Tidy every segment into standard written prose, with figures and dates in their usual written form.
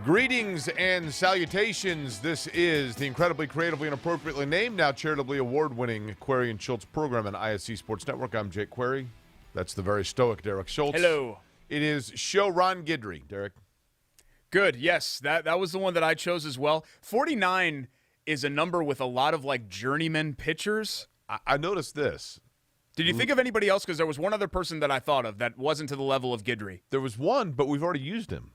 Greetings and salutations. This is the incredibly creatively and appropriately named, now charitably award-winning Query and Schultz program on ISC Sports Network. I'm Jake Query. That's the very stoic Derek Schultz. Hello. It is show Ron Guidry, Derek. Good. Yes, that was the one that I chose as well. 49 is a number with a lot of like journeyman pitchers. I noticed this. Did you think of anybody else? Because there was one other person that I thought of that wasn't to the level of Guidry. There was one, but we've already used him.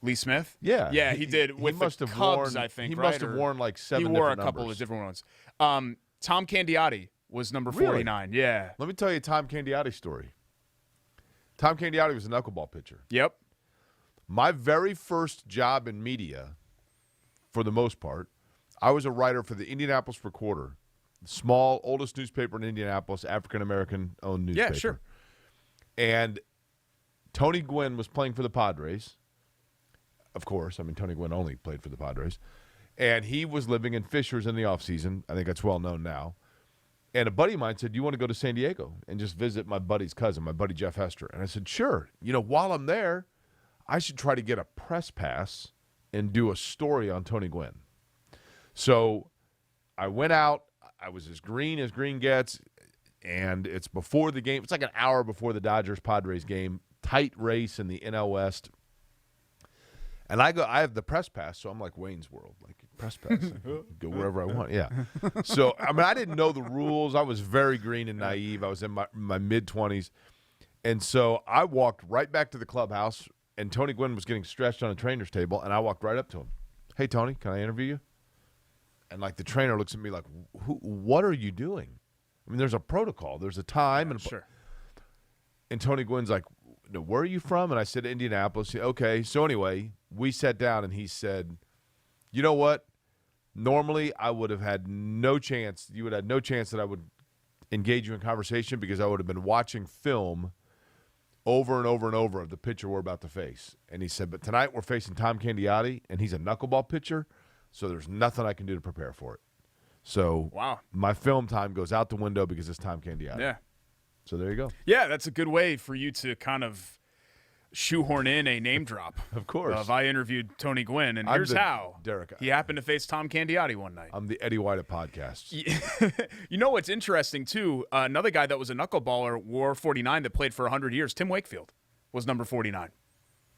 Lee Smith? Yeah. Yeah, he did with the Cubs, I think, He right? must have worn like seven He wore a different couple numbers. of different ones. Tom Candiotti was number 49. Really? Yeah. Let me tell you a Tom Candiotti story. Tom Candiotti was a knuckleball pitcher. Yep. My very first job in media, for the most part, I was a writer for the Indianapolis Recorder, the small, oldest newspaper in Indianapolis, African-American owned newspaper. Yeah, sure. And Tony Gwynn was playing for the Padres. Of course. I mean, Tony Gwynn only played for the Padres. And he was living in Fishers in the offseason. I think that's well known now. And a buddy of mine said, "Do you want to go to San Diego and just visit my buddy's cousin, my buddy Jeff Hester?" And I said, "Sure. You know, while I'm there, I should try to get a press pass and do a story on Tony Gwynn." So I went out. I was as green gets, and it's before the game. It's like an hour before the Dodgers-Padres game. Tight race in the NL West. And I have the press pass, so I'm like Wayne's World, like press pass. I can go wherever I want, yeah. So, I mean, I didn't know the rules. I was very green and naive. I was in my mid-20s. And so I walked right back to the clubhouse, and Tony Gwynn was getting stretched on a trainer's table, and I walked right up to him. "Hey, Tony, can I interview you?" And, like, the trainer looks at me like, what are you doing? I mean, there's a protocol. There's a time. Yeah, sure. And Tony Gwynn's like, "Where are you from?" And I said, "Indianapolis." "Okay." So anyway, we sat down, and he said, "You know what? Normally, I would have had no chance. You would have had no chance that I would engage you in conversation because I would have been watching film over and over and over of the pitcher we're about to face." And he said, "But tonight we're facing Tom Candiotti, and he's a knuckleball pitcher, so there's nothing I can do to prepare for it." So Wow. My film time goes out the window because it's Tom Candiotti. Yeah. So there you go. Yeah, that's a good way for you to kind of shoehorn in a name drop. Of course. I interviewed Tony Gwynn, and I'm here's how. Derek. He happened to face Tom Candiotti one night. I'm the Eddie White of podcasts. You know what's interesting, too? Another guy that was a knuckleballer, wore 49, that played for 100 years, Tim Wakefield, was number 49.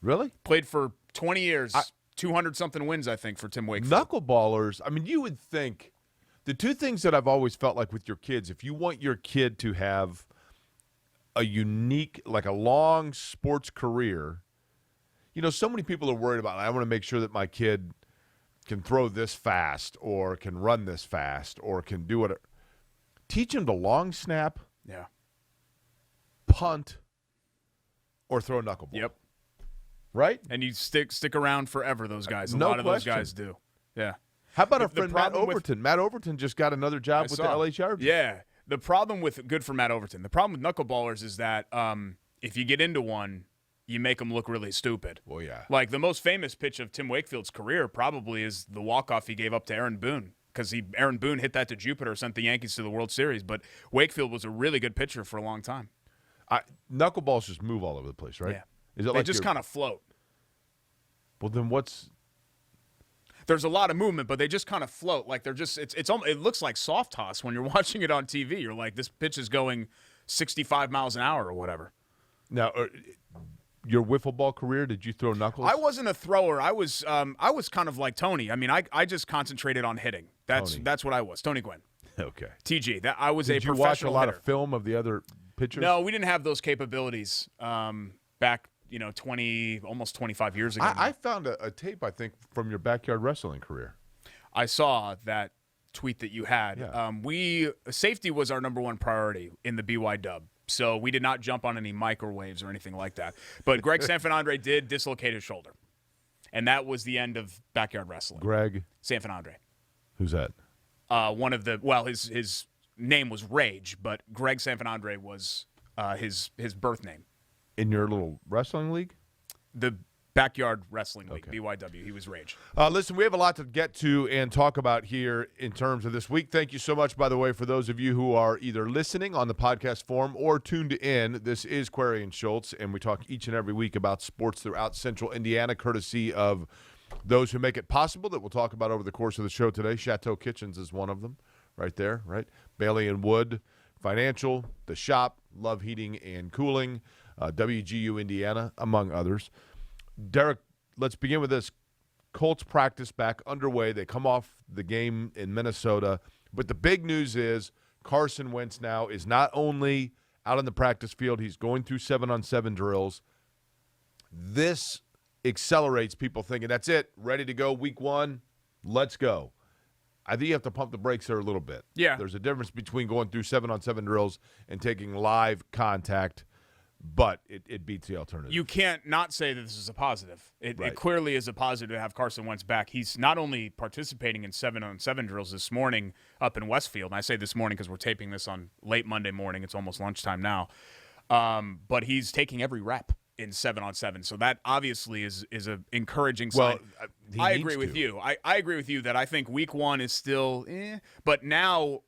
Really? Played for 20 years, 200-something wins, I think, for Tim Wakefield. Knuckleballers, I mean, you would think the two things that I've always felt like with your kids, if you want your kid to have a unique, like a long sports career, you know, so many people are worried about, I want to make sure that my kid can throw this fast or can run this fast or can do it. Teach him to long snap, Yeah. punt, or throw a knuckleball. Yep. Right? And you stick around forever, those guys. A No lot of those question. guys do. Yeah. How about our The friend Matt problem with- Overton? Matt Overton just got another job with the LA Chargers. Yeah. The problem with – good for Matt Overton. The problem with knuckleballers is that if you get into one, you make them look really stupid. Well, yeah. Like the most famous pitch of Tim Wakefield's career probably is the walk-off he gave up to Aaron Boone because Aaron Boone hit that to Jupiter, sent the Yankees to the World Series. But Wakefield was a really good pitcher for a long time. Knuckleballs just move all over the place, right? Yeah. Is it They like just kind of float. Well, then what's – There's a lot of movement, but they just kind of float. Like they're just it looks like soft toss when you're watching it on TV. You're like, this pitch is going 65 miles an hour or whatever. Now, your wiffle ball career, did you throw knuckles? I wasn't a thrower. I was kind of like Tony. I mean, I just concentrated on hitting. That's what I was. Tony Gwynn. Okay. TG. That I was a Did you professional watch a lot hitter. of film of the other pitchers? No, we didn't have those capabilities back, 20, almost 25 years ago. I found a tape, I think, from your backyard wrestling career. I saw that tweet that you had. Yeah. Safety was our number one priority in the BY dub. So we did not jump on any microwaves or anything like that. But Greg Sanfinandre did dislocate his shoulder. And that was the end of backyard wrestling. Greg? Sanfinandre. Who's that? His name was Rage, but Greg Sanfinandre was his birth name. In your little wrestling league? The Backyard Wrestling League, BYW. He was rage. Listen, we have a lot to get to and talk about here in terms of this week. Thank you so much, by the way, for those of you who are either listening on the podcast form or tuned in. This is Query and Schultz, and we talk each and every week about sports throughout Central Indiana, courtesy of those who make it possible that we'll talk about over the course of the show today. Chateau Kitchens is one of them right there, right? Bailey and Wood Financial, The Shop, Love Heating and Cooling, WGU Indiana, among others. Derek, let's begin with this. Colts practice back underway. They come off the game in Minnesota. But the big news is Carson Wentz now is not only out on the practice field, he's going through 7-on-7 drills. This accelerates people thinking, that's it, ready to go week one, let's go. I think you have to pump the brakes there a little bit. Yeah. There's a difference between going through 7-on-7 drills and taking live contact, but it beats the alternative. You can't not say that this is a positive. It clearly is a positive to have Carson Wentz back. He's not only participating in 7-on-7 drills this morning up in Westfield, and I say this morning because we're taping this on late Monday morning. It's almost lunchtime now. But he's taking every rep in 7-on-7. So that obviously is an encouraging sign. Well, I agree with you. I agree with you that I think week one is still but now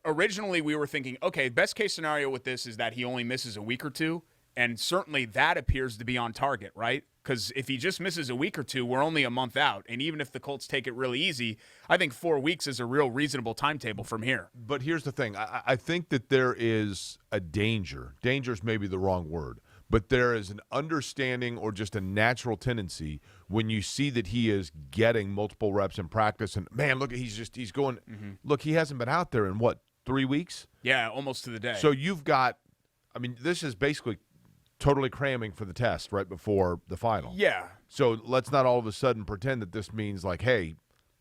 originally we were thinking, okay, best case scenario with this is that he only misses a week or two. And certainly that appears to be on target, right? Because if he just misses a week or two, we're only a month out. And even if the Colts take it really easy, I think 4 weeks is a real reasonable timetable from here. But here's the thing. I think that there is a danger. Danger is maybe the wrong word. But there is an understanding or just a natural tendency when you see that he is getting multiple reps in practice. And, man, look, he's going – look, he hasn't been out there in, 3 weeks? Yeah, almost to the day. So you've got – I mean, this is basically – totally cramming for the test right before the final. Yeah. So let's not all of a sudden pretend that this means like, hey,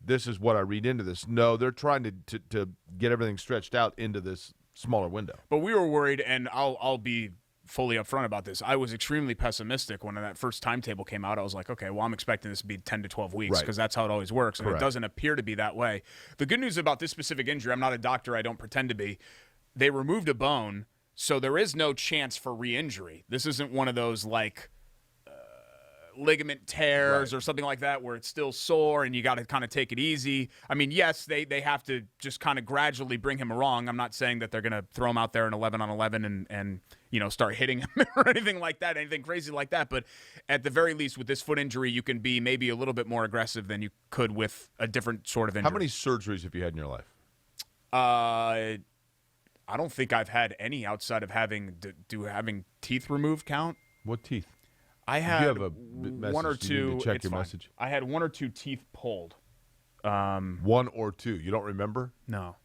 this is what I read into this. No, they're trying to get everything stretched out into this smaller window. But we were worried, and I'll be fully upfront about this. I was extremely pessimistic when that first timetable came out. I was like, okay, well, I'm expecting this to be 10 to 12 weeks because that's how it always works, and Correct. It doesn't appear to be that way. The good news about this specific injury, I'm not a doctor, I don't pretend to be, they removed a bone. So there is no chance for re-injury. This isn't one of those like ligament tears or something like that where it's still sore and you got to kind of take it easy. I mean, yes, they have to just kind of gradually bring him along. I'm not saying that they're going to throw him out there in 11-on-11 and start hitting him or anything like that, anything crazy like that. But at the very least, with this foot injury, you can be maybe a little bit more aggressive than you could with a different sort of injury. How many surgeries have you had in your life? I don't think I've had any outside of having teeth removed count. What teeth? I had you have a message, one or two. You need to check it's your fine. message. I had 1 or 2 teeth pulled. 1 or 2. You don't remember? No.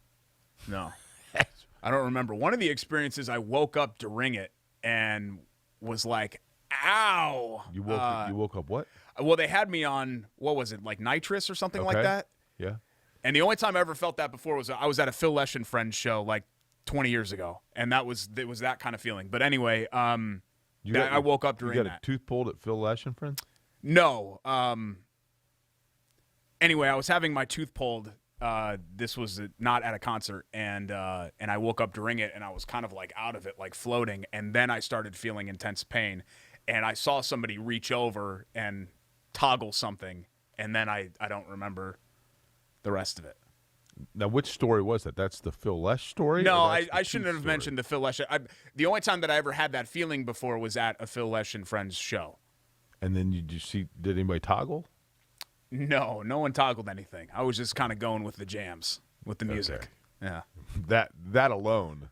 I don't remember. One of the experiences, I woke up during it and was like, "Ow!" You woke up what? Well, they had me on what was it, like nitrous or something like that? Yeah. And the only time I ever felt that before was I was at a Phil Lesh and Friends show like 20 years ago, and it was that kind of feeling. But anyway, I woke up during that. You got a tooth pulled at Phil Lesh and Friends? No. Anyway, I was having my tooth pulled. This was not at a concert, and I woke up during it, and I was kind of like out of it, like floating, and then I started feeling intense pain, and I saw somebody reach over and toggle something, and then I don't remember the rest of it. Now, which story was that? That's the Phil Lesh story? No, I shouldn't have mentioned the Phil Lesh. The only time that I ever had that feeling before was at a Phil Lesh and Friends show. And then did anybody toggle? No one toggled anything. I was just kind of going with the jams, with the music. Okay. Yeah. That alone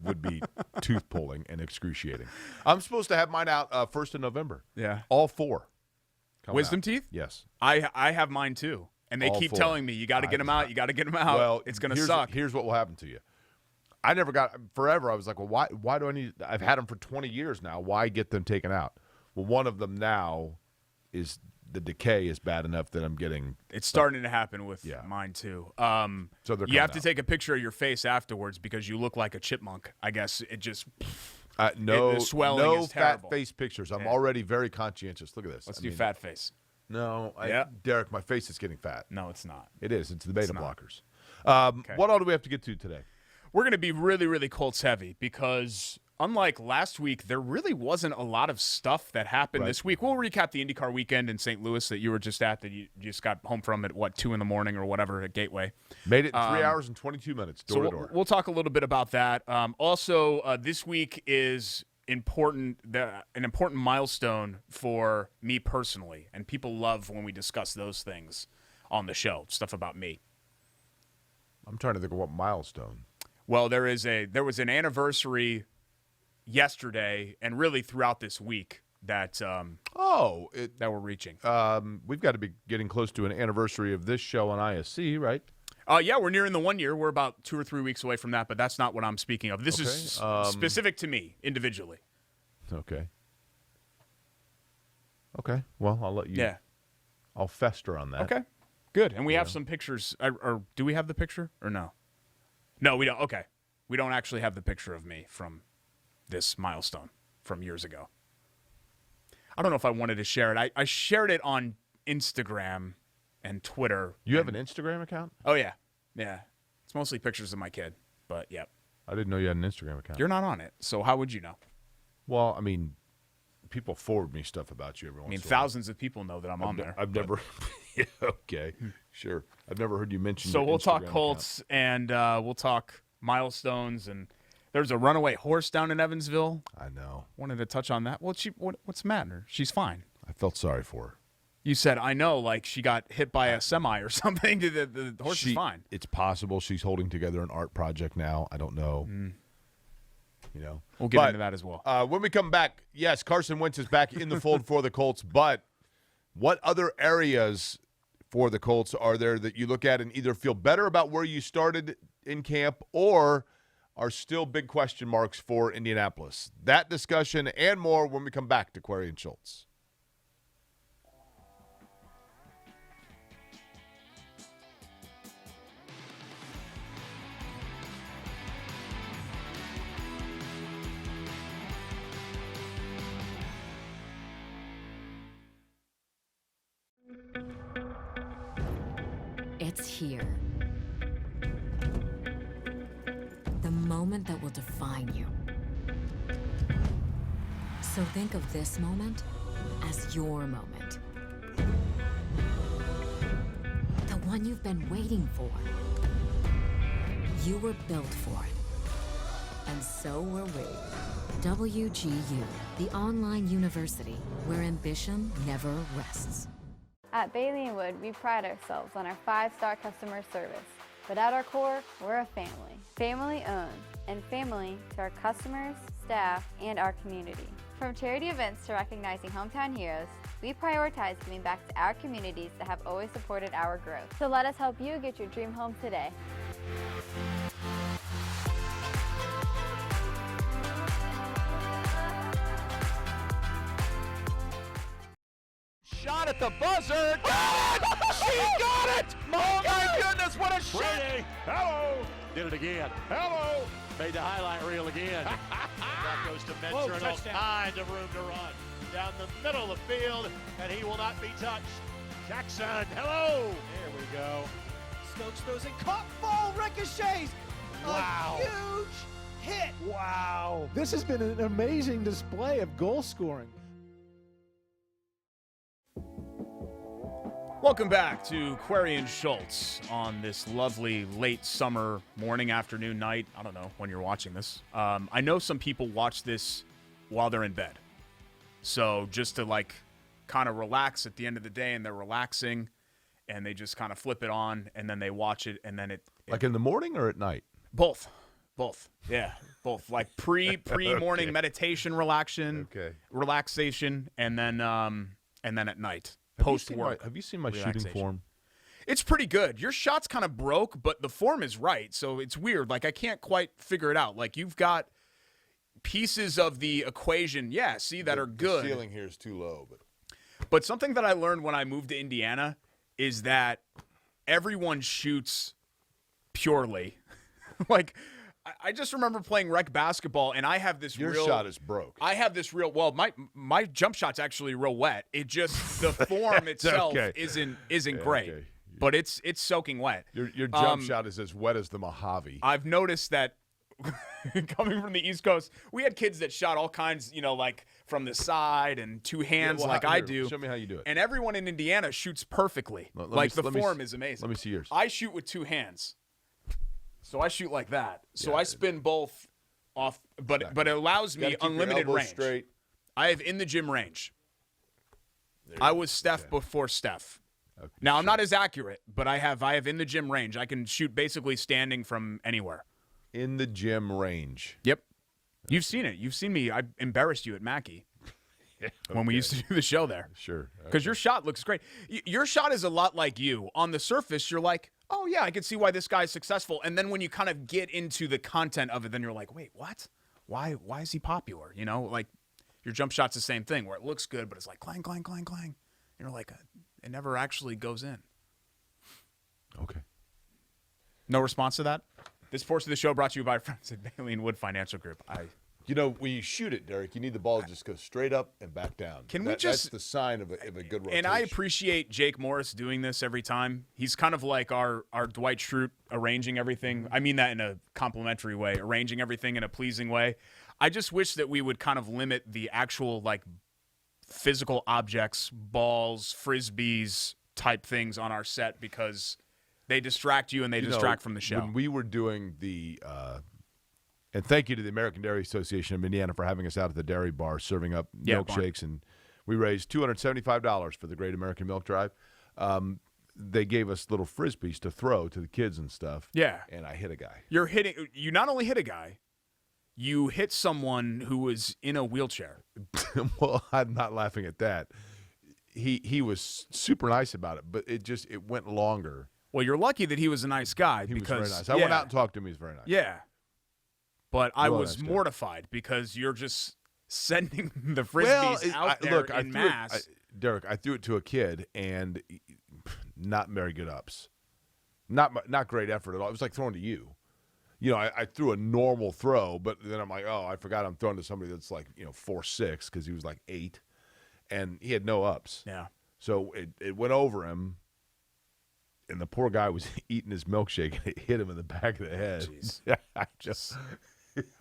would be tooth pulling and excruciating. I'm supposed to have mine out 1st of November. Yeah. All 4. Wisdom teeth? Yes. I have mine too. And they keep telling me, you got to get them out, you got to get them out. Well, it's going to suck. Here's what will happen to you. I never got – forever I was like, well, why do I need – I've had them for 20 years now. Why get them taken out? Well, one of them now is the decay is bad enough that I'm getting – It's starting to happen with mine too. So you have to take a picture of your face afterwards because you look like a chipmunk. I guess it just the swelling is terrible. Fat face pictures. I'm already very conscientious. Look at this. Let's do fat face. No, Derek, my face is getting fat. No, it's not. It is. It's the beta blockers. Okay. What all do we have to get to today? We're going to be really, really Colts heavy because unlike last week, there really wasn't a lot of stuff that happened this week. We'll recap the IndyCar weekend in St. Louis that you were just at, that you just got home from at, 2 in the morning or whatever at Gateway. Made it in 3 hours and 22 minutes, door to door. We'll talk a little bit about that. Also, this week is an important milestone for me personally, and people love when we discuss those things on the show, stuff about me. I'm trying to think of what milestone. Well, there was an anniversary yesterday and really throughout this week that that we're reaching. We've got to be getting close to an anniversary of this show on ISC, right? Yeah, we're nearing the 1 year. We're about 2 or 3 weeks away from that, but that's not what I'm speaking of. This is specific to me individually. Okay. Well, I'll let you. Yeah. I'll fester on that. Okay. Good. And we have some pictures. Or do we have the picture or no? No, we don't. Okay. We don't actually have the picture of me from this milestone from years ago. I don't know if I wanted to share it. I shared it on Instagram and Twitter. You have an Instagram account? Oh, yeah. Yeah. It's mostly pictures of my kid, but yeah. I didn't know you had an Instagram account. You're not on it, so how would you know? Well, I mean, people forward me stuff about you every once in a while. Thousands of people know that I'm on there. I've never yeah, okay. Sure. I've never heard you mention So your we'll talk Instagram Colts and we'll talk milestones, and there's a runaway horse down in Evansville. I know. Wanted to touch on that. Well, what's the matter? She's fine. I felt sorry for her. You said, I know, like she got hit by a semi or something. The horse is fine. It's possible she's holding together an art project now. I don't know. You know, we'll get into that as well. When we come back, yes, Carson Wentz is back in the fold for the Colts, but what other areas for the Colts are there that you look at and either feel better about where you started in camp or are still big question marks for Indianapolis? That discussion and more when we come back to Query and Schultz. It's here. The moment that will define you. So think of this moment as your moment. The one you've been waiting for. You were built for it. And so were we. WGU, the online university where ambition never rests. At Bailey & Wood, we pride ourselves on our 5-star customer service. But at our core, we're a family. Family owned, and family to our customers, staff, and our community. From charity events to recognizing hometown heroes, we prioritize giving back to our communities that have always supported our growth. So let us help you get your dream home today. Shot at the buzzer. Got it! She got it! Oh my goodness, what a shot! Brady, hello! Did it again. Hello! Made the highlight reel again. That goes to Mentor and all kinds of room to run. Down the middle of the field, and he will not be touched. Jackson, hello! There we go. Stokes throws it, caught, ball ricochets. Wow. A huge hit. Wow. This has been an amazing display of goal scoring. Welcome back to Query and Schultz on this lovely late summer morning, afternoon, night. I don't know when you're watching this. I know some people watch this while they're in bed. So just to kind of relax at the end of the day, and they're relaxing and they just kind of flip it on and then they watch it and then it Like in the morning or at night? Both. Yeah, both. Like pre-morning Okay. meditation relaxation and then at night. Post-work. Have you seen my shooting form? It's pretty good. Your shot's kind of broke, but the form is right, so it's weird. Like, I can't quite figure it out. Like, you've got pieces of the equation, that are good. The ceiling here is too low. But something that I learned when I moved to Indiana is that everyone shoots purely. Like, I just remember playing rec basketball, and I have this Your shot is broke. I have this well, my jump shot's actually real wet. It just, the form itself isn't great. Okay. But it's soaking wet. Your jump shot is as wet as the Mojave. I've noticed that coming from the East Coast, we had kids that shot all kinds, like from the side and two hands I do. Show me how you do it. And everyone in Indiana shoots perfectly. The form is amazing. Let me see yours. I shoot with two hands. So I shoot like that. So I spin both off, but it allows me unlimited range. Straight. I have in the gym range. I was Steph before Steph. Okay, now I'm not as accurate, but I have in the gym range. I can shoot basically standing from anywhere. In the gym range. Yep. You've seen it. You've seen me. I embarrassed you at Mackey when we used to do the show there. Sure. Because your shot looks great. Your shot is a lot like you. On the surface, you're like, oh, yeah, I can see why this guy's successful. And then when you kind of get into the content of it, then you're like, wait, what? Why is he popular? Like your jump shot's the same thing where it looks good, but it's like clang, clang, clang, clang. You're like, it never actually goes in. Okay. No response to that? This portion of the show brought to you by friends at Bailey & Wood Financial Group. When you shoot it, Derek, you need the ball to just go straight up and back down. That's the sign of a good rotation. And I appreciate Jake Morris doing this every time. He's kind of like our Dwight Schrute arranging everything. I mean that in a complimentary way, arranging everything in a pleasing way. I just wish that we would kind of limit the actual physical objects, balls, frisbees type things on our set because they distract you and they distract from the show. When we were doing and thank you to the American Dairy Association of Indiana for having us out at the dairy bar serving up milkshakes, and we raised $275 for the Great American Milk Drive. They gave us little frisbees to throw to the kids and stuff. Yeah. And I hit a guy. You not only hit a guy, you hit someone who was in a wheelchair. Well, I'm not laughing at that. He was super nice about it, but it went longer. Well, you're lucky that he was a nice guy. He because, was very nice. I went out and talked to him. He was very nice. Yeah. But I was nice mortified because you're just sending the frisbees out there in mass. Derek, I threw it to a kid, and not very good ups. Not great effort at all. It was like throwing to you. I threw a normal throw, but then I'm like, oh, I forgot I'm throwing to somebody that's 4'6" because he was 8, and he had no ups. Yeah. So it went over him, and the poor guy was eating his milkshake, and it hit him in the back of the head. Jeez.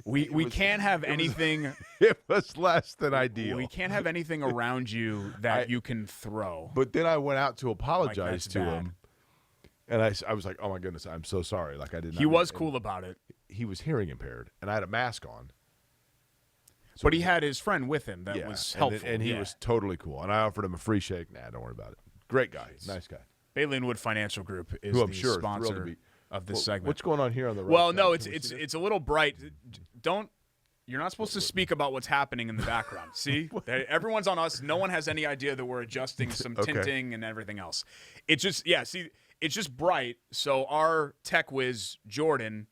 We can't have anything. It was less than ideal. We can't have anything around you that you can throw. But then I went out to apologize to bad. him, and I was like, "Oh my goodness, I'm so sorry." I did not. He was cool about it. He was hearing impaired, and I had a mask on. So but he had his friend with him that was helpful, and he was totally cool. And I offered him a free shake. Nah, don't worry about it. Great guy, nice guy. Bailey & Wood Financial Group is who I'm the sure sponsor of this segment. What's going on here on the right? Well, no, it's a little bright. You're not supposed to speak about what's happening in the background. See? Everyone's on us. No one has any idea that we're adjusting some tinting and everything else. It's just, it's just bright. So our tech whiz, Jordan,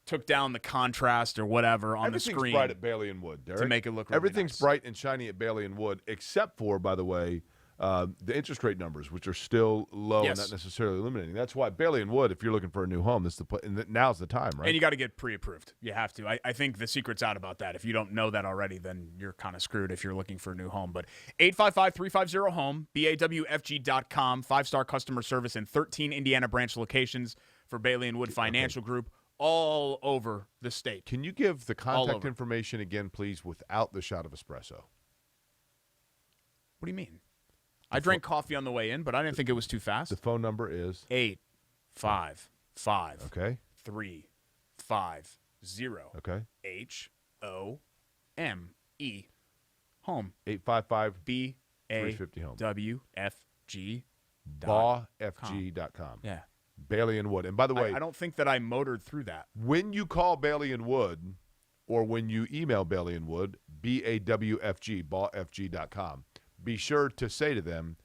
took down the contrast or whatever on the screen. Everything's bright at Bailey & Wood, Derek. To make it look really Everything's nice. bright and shiny at Bailey & Wood, except for, by the way, the interest rate numbers, which are still low and not necessarily illuminating. That's why Bailey & Wood, if you're looking for a new home, now's the time, right? And you got to get pre-approved. You have to. I think the secret's out about that. If you don't know that already, then you're kind of screwed if you're looking for a new home. But 855-350-HOME, BAWFG.com, 5-star customer service in 13 Indiana branch locations for Bailey & Wood Financial Group all over the state. Can you give the contact information again, please, without the shot of espresso? What do you mean? I drank coffee on the way in, but I didn't think it was too fast. The phone number is 855 Okay. 350 Okay. HOME home 855 BAWFG BAWFG.com. Yeah. Bailey & Wood. And by the way, I don't think that I motored through that. when you call Bailey & Wood or when you email Bailey & Wood, BAWFG, BAWFG.com, be sure to say to them,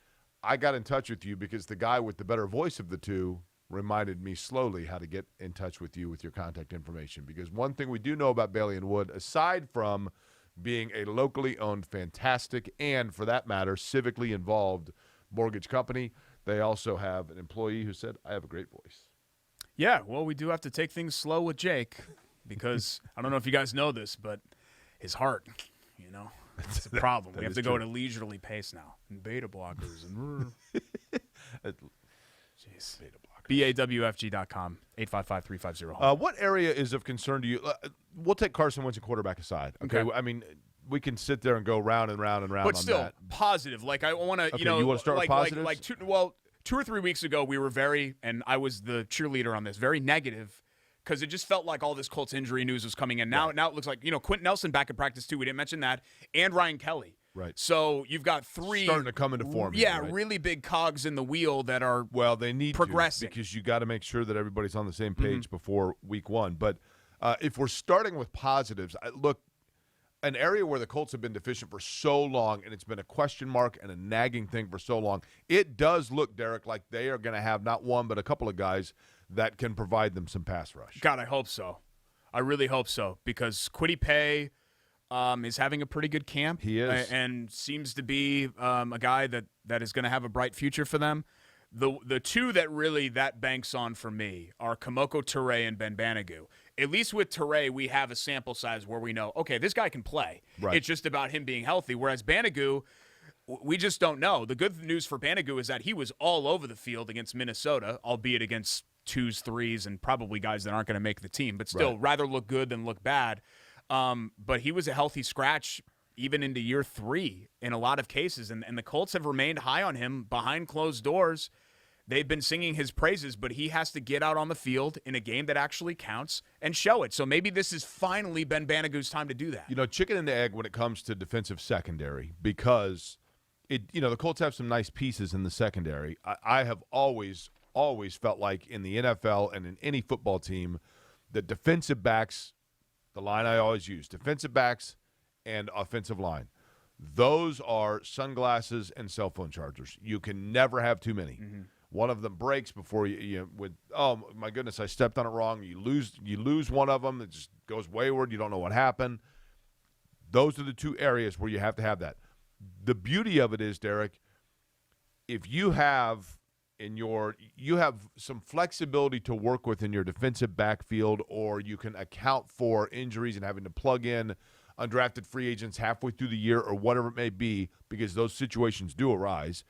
I got in touch with you because the guy with the better voice of the two reminded me slowly how to get in touch with you with your contact information. Because one thing we do know about Bailey & Wood, aside from being a locally owned, fantastic, and for that matter, civically involved mortgage company, they also have an employee who said, I have a great voice. Yeah, well, we do have to take things slow with Jake because I don't know if you guys know this, but his heart, it's a problem. We have to go at a leisurely pace now. And beta blockers. And Jeez. Beta blockers. BAWFG.com, 855-350. What area is of concern to you? We'll take Carson Wentz and quarterback aside. Okay. I mean, we can sit there and go round and round and round but on still, that. positive. Like, I want to, Okay, you know. you wanna start with like, positives? 2 or 3 weeks ago, we were and I was the cheerleader on this, very negative, because it just felt like all this Colts injury news was coming in. Now it looks like, Quenton Nelson back in practice too. We didn't mention that. And Ryan Kelly. Right. So you've got 3 starting to come into form. Yeah, here, right? really big cogs in the wheel that are they need progressing. to, because you got to make sure that everybody's on the same page before week 1. But if we're starting with positives, look, an area where the Colts have been deficient for so long, and it's been a question mark and a nagging thing for so long, it does look, Derek, like they are going to have not one but a couple of guys that can provide them some pass rush. God, I hope so. I really hope so, because Kwity Paye is having a pretty good camp. He is. And seems to be a guy that is going to have a bright future for them. The 2 that really that banks on for me are Komoko, Toure, and Banagu. At least with Toure, we have a sample size where we know, okay, this guy can play. Right. It's just about him being healthy. Whereas Banagu, we just don't know. The good news for Banagu is that he was all over the field against Minnesota, albeit against 2s, 3s, and probably guys that aren't going to make the team, but still rather look good than look bad. But he was a healthy scratch even into year 3 in a lot of cases, and the Colts have remained high on him behind closed doors. They've been singing his praises, but he has to get out on the field in a game that actually counts and show it. So maybe this is finally Ben Banagu's time to do that. Chicken and egg when it comes to defensive secondary, because the Colts have some nice pieces in the secondary. I have always felt like in the NFL and in any football team, the defensive backs, the line I always use, defensive backs and offensive line, those are sunglasses and cell phone chargers. You can never have too many. One of them breaks before oh my goodness, I stepped on it wrong. You lose one of them. It just goes wayward. You don't know what happened. Those are the 2 areas where you have to have that. The beauty of it is, Derek, if you have some flexibility to work with in your defensive backfield, or you can account for injuries and having to plug in undrafted free agents halfway through the year or whatever it may be, because those situations do arise,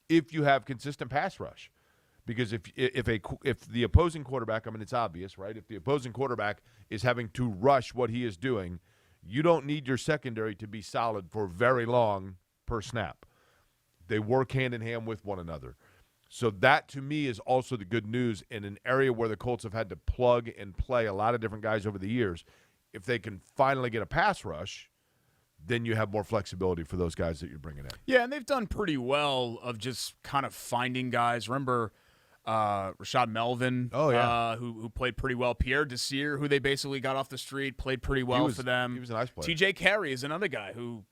if you have consistent pass rush. Because if the opposing quarterback, I mean, it's obvious, right? If the opposing quarterback is having to rush what he is doing, you don't need your secondary to be solid for very long per snap. They work hand in hand with one another. So that, to me, is also the good news in an area where the Colts have had to plug and play a lot of different guys over the years. If they can finally get a pass rush, then you have more flexibility for those guys that you're bringing in. Yeah, and they've done pretty well of just kind of finding guys. Remember Rashad Melvin, who played pretty well. Pierre Desir, who they basically got off the street, played pretty well for them. He was a nice player. TJ Carey is another guy who,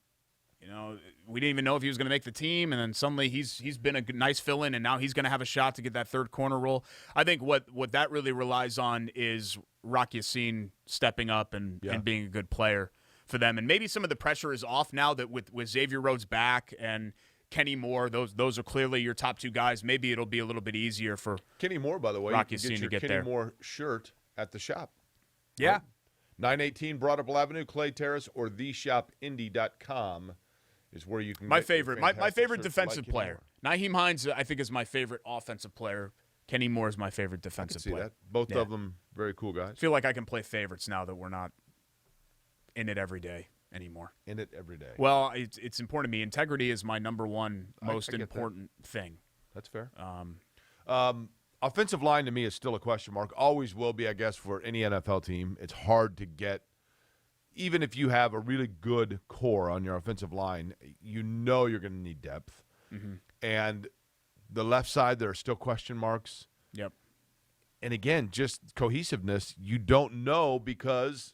we didn't even know if he was going to make the team, and then suddenly he's been a nice fill-in, and now he's going to have a shot to get that third corner role. I think what that really relies on is Rock Yassin stepping up and being a good player for them. And maybe some of the pressure is off now that with Xavier Rhodes back and Kenny Moore, those are clearly your top 2 guys. Maybe it'll be a little bit easier for Kenny Moore, by the way. Rock you can Yassin to get Kenny there. Moore shirt at the shop. Yeah. Right? 918 Broadable Avenue, Clay Terrace, or theshopindy.com is where you can my get your favorite. My fantastic favorite shirts defensive like player. Nyheim Hines, I think, is my favorite offensive player. Kenny Moore is my favorite defensive see player. that. Both of them very cool guys. I feel like I can play favorites now that we're not in it every day anymore. In it every day. Well, it's important to me. Integrity is my number one most I get important thing. That's fair. Offensive line to me is still a question mark. Always will be, I guess, for any NFL team. It's hard to get, even if you have a really good core on your offensive line, you're going to need depth. And the left side, there are still question marks. Yep. And again, just cohesiveness, you don't know, because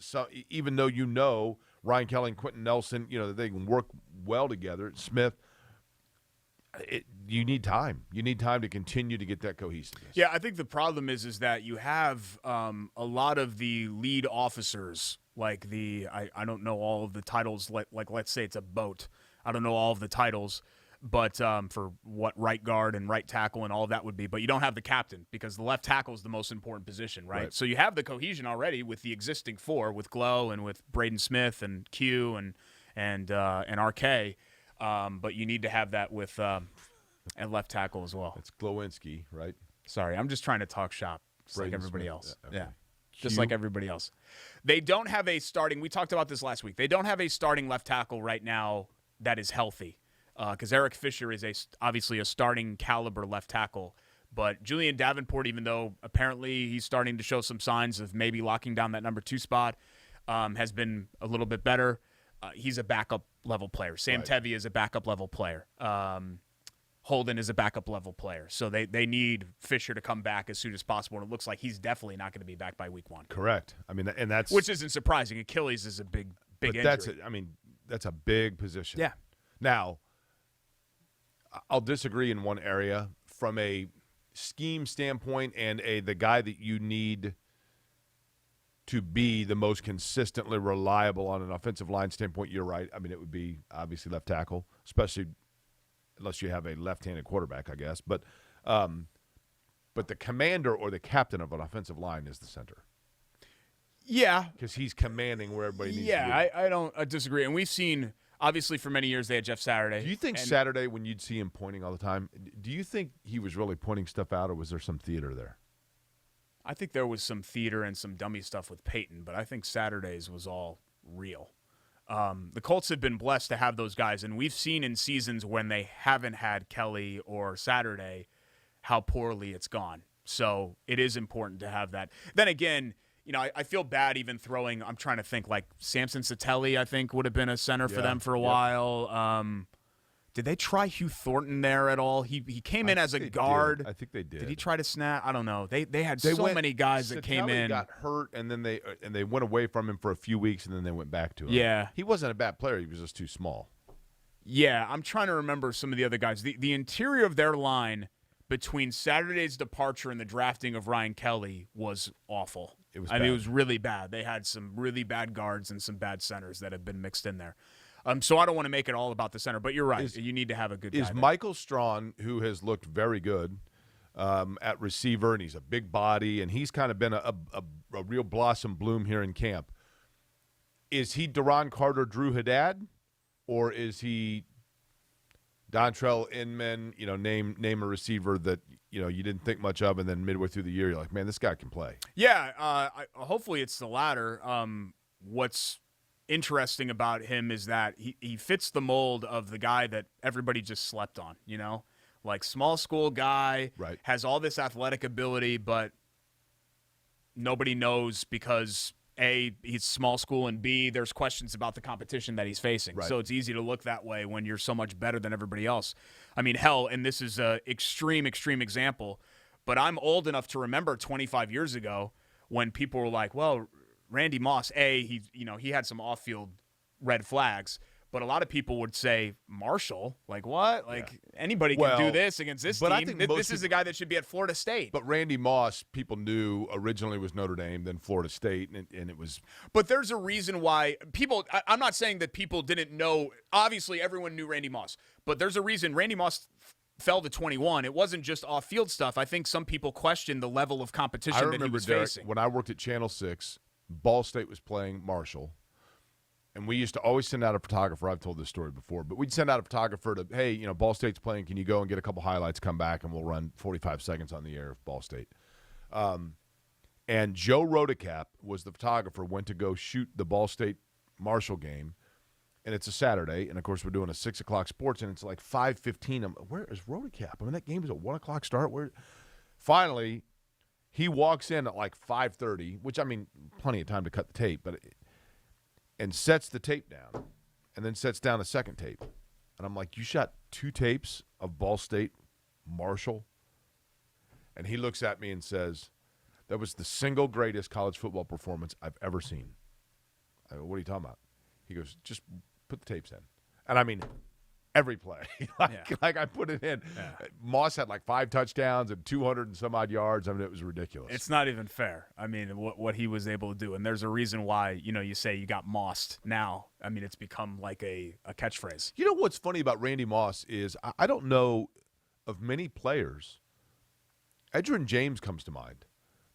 even though Ryan Kelly and Quenton Nelson, they can work well together, Smith, you need time. You need time to continue to get that cohesiveness. Yeah, I think the problem is that you have a lot of the lead officers, like I don't know all of the titles, like let's say it's a boat. I don't know all of the titles, but for what right guard and right tackle and all of that would be. But you don't have the captain, because the left tackle is the most important position, right? So you have the cohesion already with the existing 4, with Glow and with Braden Smith and Q and RK. But you need to have that with at left tackle as well. It's Glowinski, right? Sorry, I'm just trying to talk shop, just like Braden everybody Smith. else. Okay. Yeah, just Q. like everybody else. They don't have a starting. We talked about this last week. They don't have a starting left tackle right now that is healthy, because Eric Fisher is obviously a starting caliber left tackle. But Julian Davenport, even though apparently he's starting to show some signs of maybe locking down that number 2 spot, has been a little bit better. He's a backup level player. Sam Tevye is a backup level player. Holden is a backup level player. So they need Fisher to come back as soon as possible. And it looks like he's definitely not going to be back by week 1. Correct. I mean, and that's which isn't surprising. Achilles is a big injury. That's a big position. Yeah. Now, I'll disagree in one area from a scheme standpoint and the guy that you need to be the most consistently reliable on an offensive line standpoint. You're right. I mean, it would be obviously left tackle, especially unless you have a left-handed quarterback, I guess. But the commander or the captain of an offensive line is the center. Yeah, because he's commanding where everybody needs to be. Yeah, I don't disagree. And we've seen, obviously, for many years they had Jeff Saturday. Do you think Saturday, when you'd see him pointing all the time, do you think he was really pointing stuff out, or was there some theater there? I think there was some theater and some dummy stuff with Peyton, but I think Saturday's was all real. The Colts have been blessed to have those guys, and we've seen in seasons when they haven't had Kelly or Saturday how poorly it's gone. So it is important to have that. Then again, you know, I feel bad even throwing – I'm trying to think, like Samson Satelli, I think, would have been a center for them for a while. Did they try Hugh Thornton there at all? He came in as a guard. I think they did. Did he try to snap? I don't know. They had so many guys that came in. Got hurt, and then they went away from him for a few weeks, and then they went back to him. Yeah. He wasn't a bad player. He was just too small. Yeah, I'm trying to remember some of the other guys. The interior of their line between Saturday's departure and the drafting of Ryan Kelly was awful. It was really bad. They had some really bad guards and some bad centers that have been mixed in there. So I don't want to make it all about the center, but you're right. You need to have a good guy. Is Michael Strawn, who has looked very good at receiver, and he's a big body, and he's kind of been a real blossom bloom here in camp. Is he Deron Carter, Drew Haddad, or is he Dontrell Inman? You know, name a receiver that you didn't think much of, and then midway through the year you're like, man, this guy can play. Yeah, hopefully it's the latter. What's interesting about him is that he fits the mold of the guy that everybody just slept on, like small school guy, right, has all this athletic ability, but nobody knows because A, he's small school, and B, there's questions about the competition that he's facing. Right. So it's easy to look that way when you're so much better than everybody else. I mean, hell, and this is an extreme example, but I'm old enough to remember 25 years ago when people were like, well, Randy Moss, he had some off-field red flags, but a lot of people would say Marshall, like what? Like anybody can do this against this team. I think this is the guy that should be at Florida State. But Randy Moss, people knew originally was Notre Dame, then Florida State, and it was. But there's a reason why people. I'm not saying that people didn't know. Obviously, everyone knew Randy Moss, but there's a reason Randy Moss fell to 21. It wasn't just off-field stuff. I think some people questioned the level of competition that he was facing. When I worked at Channel 6. Ball State was playing Marshall, and we used to always send out a photographer. I've told this story before, but we'd send out a photographer to, hey, Ball State's playing. Can you go and get a couple highlights, come back, and we'll run 45 seconds on the air of Ball State. And Joe Rodicap was the photographer, went to go shoot the Ball State Marshall game, and it's a Saturday, and, of course, we're doing a 6 o'clock sports, and it's like 5:15. Where is Rodicap? I mean, that game is a 1 o'clock start. Finally, he walks in at like 5:30, which, I mean, plenty of time to cut the tape, and sets the tape down, and then sets down a second tape. And I'm like, you shot 2 tapes of Ball State Marshall? And he looks at me and says, that was the single greatest college football performance I've ever seen. I go, what are you talking about? He goes, just put the tapes in. And I mean, every play. like I put it in. Yeah. Moss had like 5 touchdowns and 200 and some odd yards. I mean, it was ridiculous. It's not even fair. I mean, what he was able to do. And there's a reason why, you say you got mossed now. I mean, it's become like a catchphrase. You know what's funny about Randy Moss is I don't know of many players. Edgerrin James comes to mind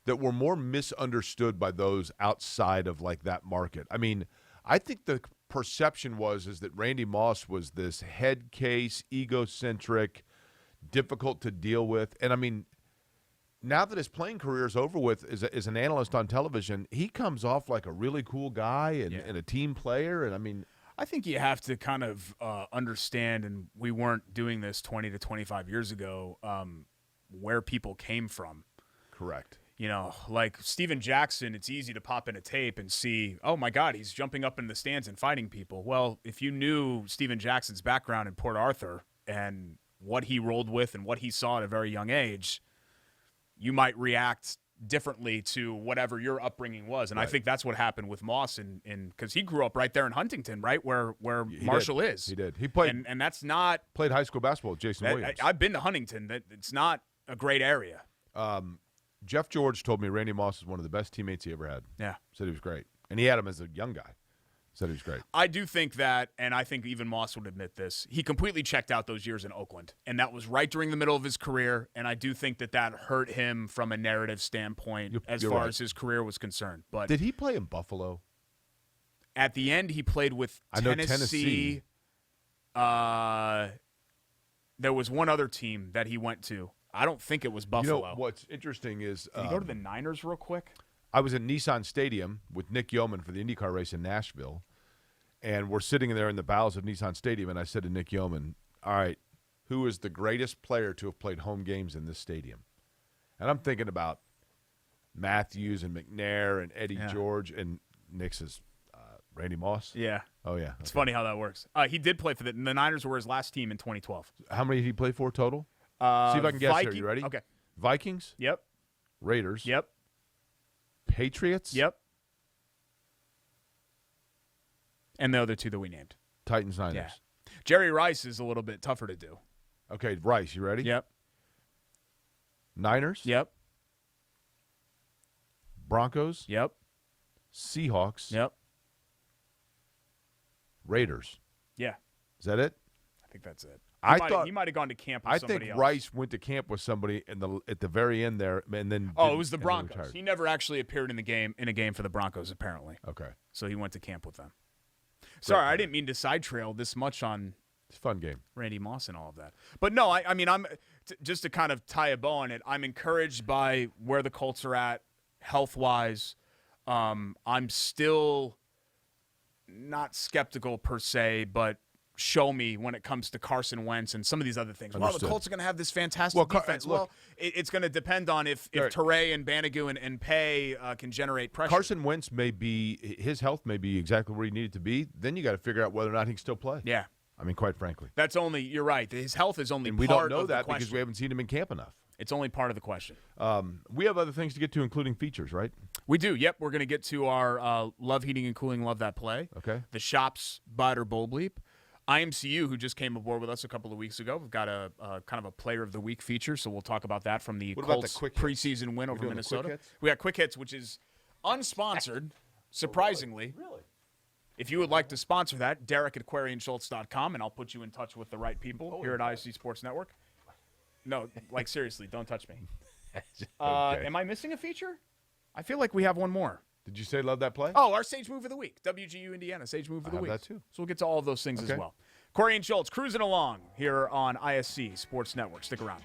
that were more misunderstood by those outside of like that market. I mean, I think the perception is that Randy Moss was this head case, egocentric, difficult to deal with. And I mean, now that his playing career is over with as an analyst on television, he comes off like a really cool guy and a team player. And, I mean, I think you have to kind of understand, and we weren't doing this 20 to 25 years ago, where people came from. correct. You know, like Steven Jackson, it's easy to pop in a tape and see, oh, my God, he's jumping up in the stands and fighting people. Well, if you knew Steven Jackson's background in Port Arthur and what he rolled with and what he saw at a very young age, you might react differently to whatever your upbringing was. And I think that's what happened with Moss, because he grew up right there in Huntington, right, where Marshall is. He did. He played, and that's not – played high school basketball with Jason Williams. I've been to Huntington. It's not a great area. Jeff George told me Randy Moss is one of the best teammates he ever had. Yeah. Said he was great. And he had him as a young guy. Said he was great. I do think that, and I think even Moss would admit this, he completely checked out those years in Oakland. And that was right during the middle of his career, and I do think that hurt him from a narrative standpoint as far as his career was concerned. But did he play in Buffalo? At the end, he played with Tennessee. There was one other team that he went to. I don't think it was Buffalo. You know, what's interesting is Did he go to the Niners real quick? I was at Nissan Stadium with Nick Yeoman for the IndyCar race in Nashville, and we're sitting there in the bowels of Nissan Stadium, and I said to Nick Yeoman, all right, who is the greatest player to have played home games in this stadium? And I'm thinking about Matthews and McNair and Eddie George, and Nick says, Randy Moss? Yeah. Oh, yeah. It's funny how that works. He did play for the Niners were his last team in 2012. How many did he play for total? See if I can guess here. You ready? Okay. Vikings? Yep. Raiders? Yep. Patriots? Yep. And the other two that we named. Titans, Niners. Yeah. Jerry Rice is a little bit tougher to do. Okay, Rice, you ready? Yep. Niners? Yep. Broncos? Yep. Seahawks? Yep. Raiders. Yeah. Is that it? I think that's it. He might have gone to camp with somebody else. Rice went to camp with somebody at the very end there, and then it was the Broncos. He never actually appeared in a game for the Broncos, apparently. Okay. So he went to camp with them. Sorry, I didn't mean to side trail this much on it's a fun game. Randy Moss and all of that. But no, I mean, just to kind of tie a bow on it, I'm encouraged by where the Colts are at health-wise. I'm still not skeptical per se, but show me when it comes to Carson Wentz and some of these other things. Understood. Well, the Colts are going to have this fantastic defense. Look, it's going to depend on if Toure and Banagu and Pay can generate pressure. Carson Wentz his health may be exactly where he needed to be. Then you got to figure out whether or not he can still play. Yeah. I mean, quite frankly. you're right. His health is only and part we don't know of the that question. because we haven't seen him in camp enough. It's only part of the question. We have other things to get to, including features, right? We do. Yep. We're going to get to our Love Heating and Cooling, Love That Play. Okay. The Shops Bud or Bowl Bleep. IMCU, who just came aboard with us a couple of weeks ago, we've got a kind of a Player of the Week feature, so we'll talk about that from the Colts preseason win over Minnesota. We got Quick Hits, which is unsponsored, surprisingly. Really? If you would like to sponsor that, Derek at QuarrieandSchultz.com, and I'll put you in touch with the right people here at ISC Sports Network. No, like seriously, don't touch me. Okay. Am I missing a feature? I feel like we have one more. Did you say Love That Play? Oh, our Sage Move of the Week. WGU Indiana, Sage Move of the Week. That too. So we'll get to all of those things as well. Quarrie and Schultz cruising along here on ISC Sports Network. Stick around.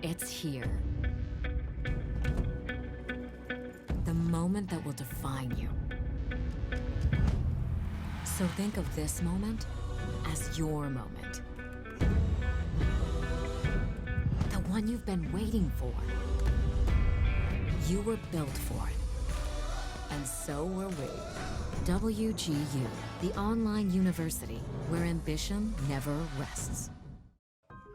It's here. The moment that will define you. So think of this moment as your moment. The one you've been waiting for. You were built for it. And so were we. WGU, the online university where ambition never rests.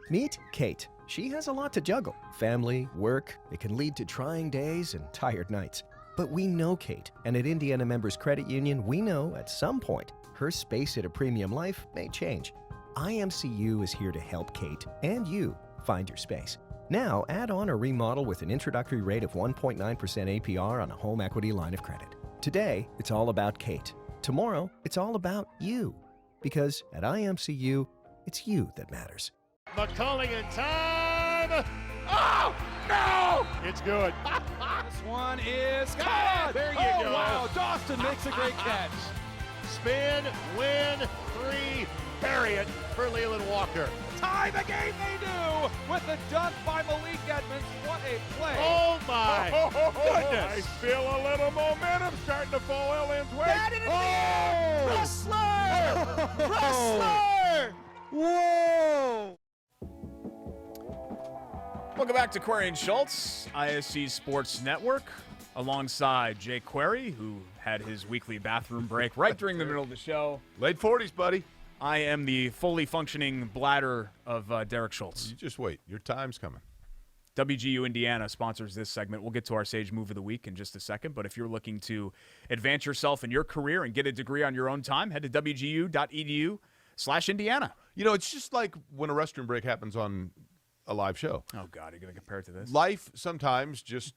Meet Kate. She has a lot to juggle. Family, work, it can lead to trying days and tired nights. But we know Kate, and at Indiana Members Credit Union, we know at some point her space at a premium life may change. IMCU is here to help Kate and you find your space. Now, add on or remodel with an introductory rate of 1.9% APR on a home equity line of credit. Today, it's all about Kate. Tomorrow, it's all about you. Because at IMCU, it's you that matters. McCulling in time. Oh, no! It's good. This one is caught. There you oh, go. Wow, Dawson makes a great catch. Spin, win, 3, bury it for Leland Walker. Tie the game they do with the dunk by Malik Edmonds. What a play. Oh my goodness. I feel a little momentum starting to fall Ellen's way. That is Wrestler! Wrestler! Whoa! Welcome back to Query and Schultz, ISC Sports Network, alongside Jay Query, who had his weekly bathroom break right during the middle of the show. Late 40s, buddy. I am the fully functioning bladder of Derek Schultz. You just wait. Your time's coming. WGU Indiana sponsors this segment. We'll get to our Sage Move of the Week in just a second, but if you're looking to advance yourself in your career and get a degree on your own time, head to wgu.edu/Indiana. You know, it's just like when a restroom break happens on a live show. Oh, God, are you going to compare it to this? Life sometimes just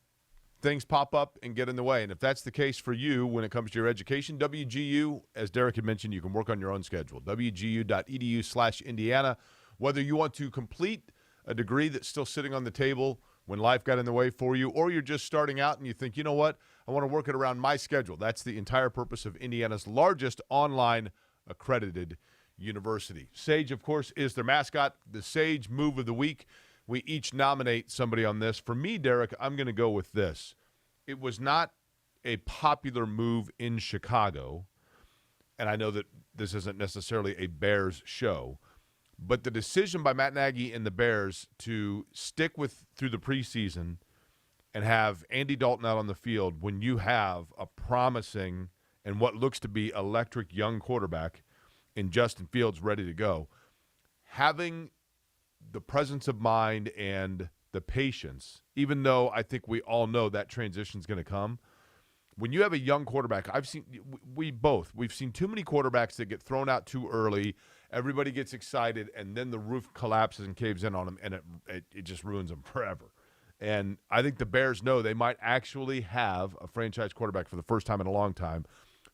things pop up and get in the way. And if that's the case for you when it comes to your education, WGU, as Derek had mentioned, you can work on your own schedule. wgu.edu/Indiana. Whether you want to complete a degree that's still sitting on the table when life got in the way for you, or you're just starting out and you think, you know what, I want to work it around my schedule. That's the entire purpose of Indiana's largest online accredited university. Sage, of course, is their mascot. The Sage Move of the Week. We each nominate somebody on this. For me, Derek, I'm going to go with this. It was not a popular move in Chicago, and I know that this isn't necessarily a Bears show, but the decision by Matt Nagy and the Bears to stick with through the preseason and have Andy Dalton out on the field when you have a promising and what looks to be electric young quarterback in Justin Fields ready to go, having the presence of mind and the patience, even though I think we all know that transition is going to come. When you have a young quarterback, we've seen too many quarterbacks that get thrown out too early. Everybody gets excited, and then the roof collapses and caves in on them, and it just ruins them forever. And I think the Bears know they might actually have a franchise quarterback for the first time in a long time.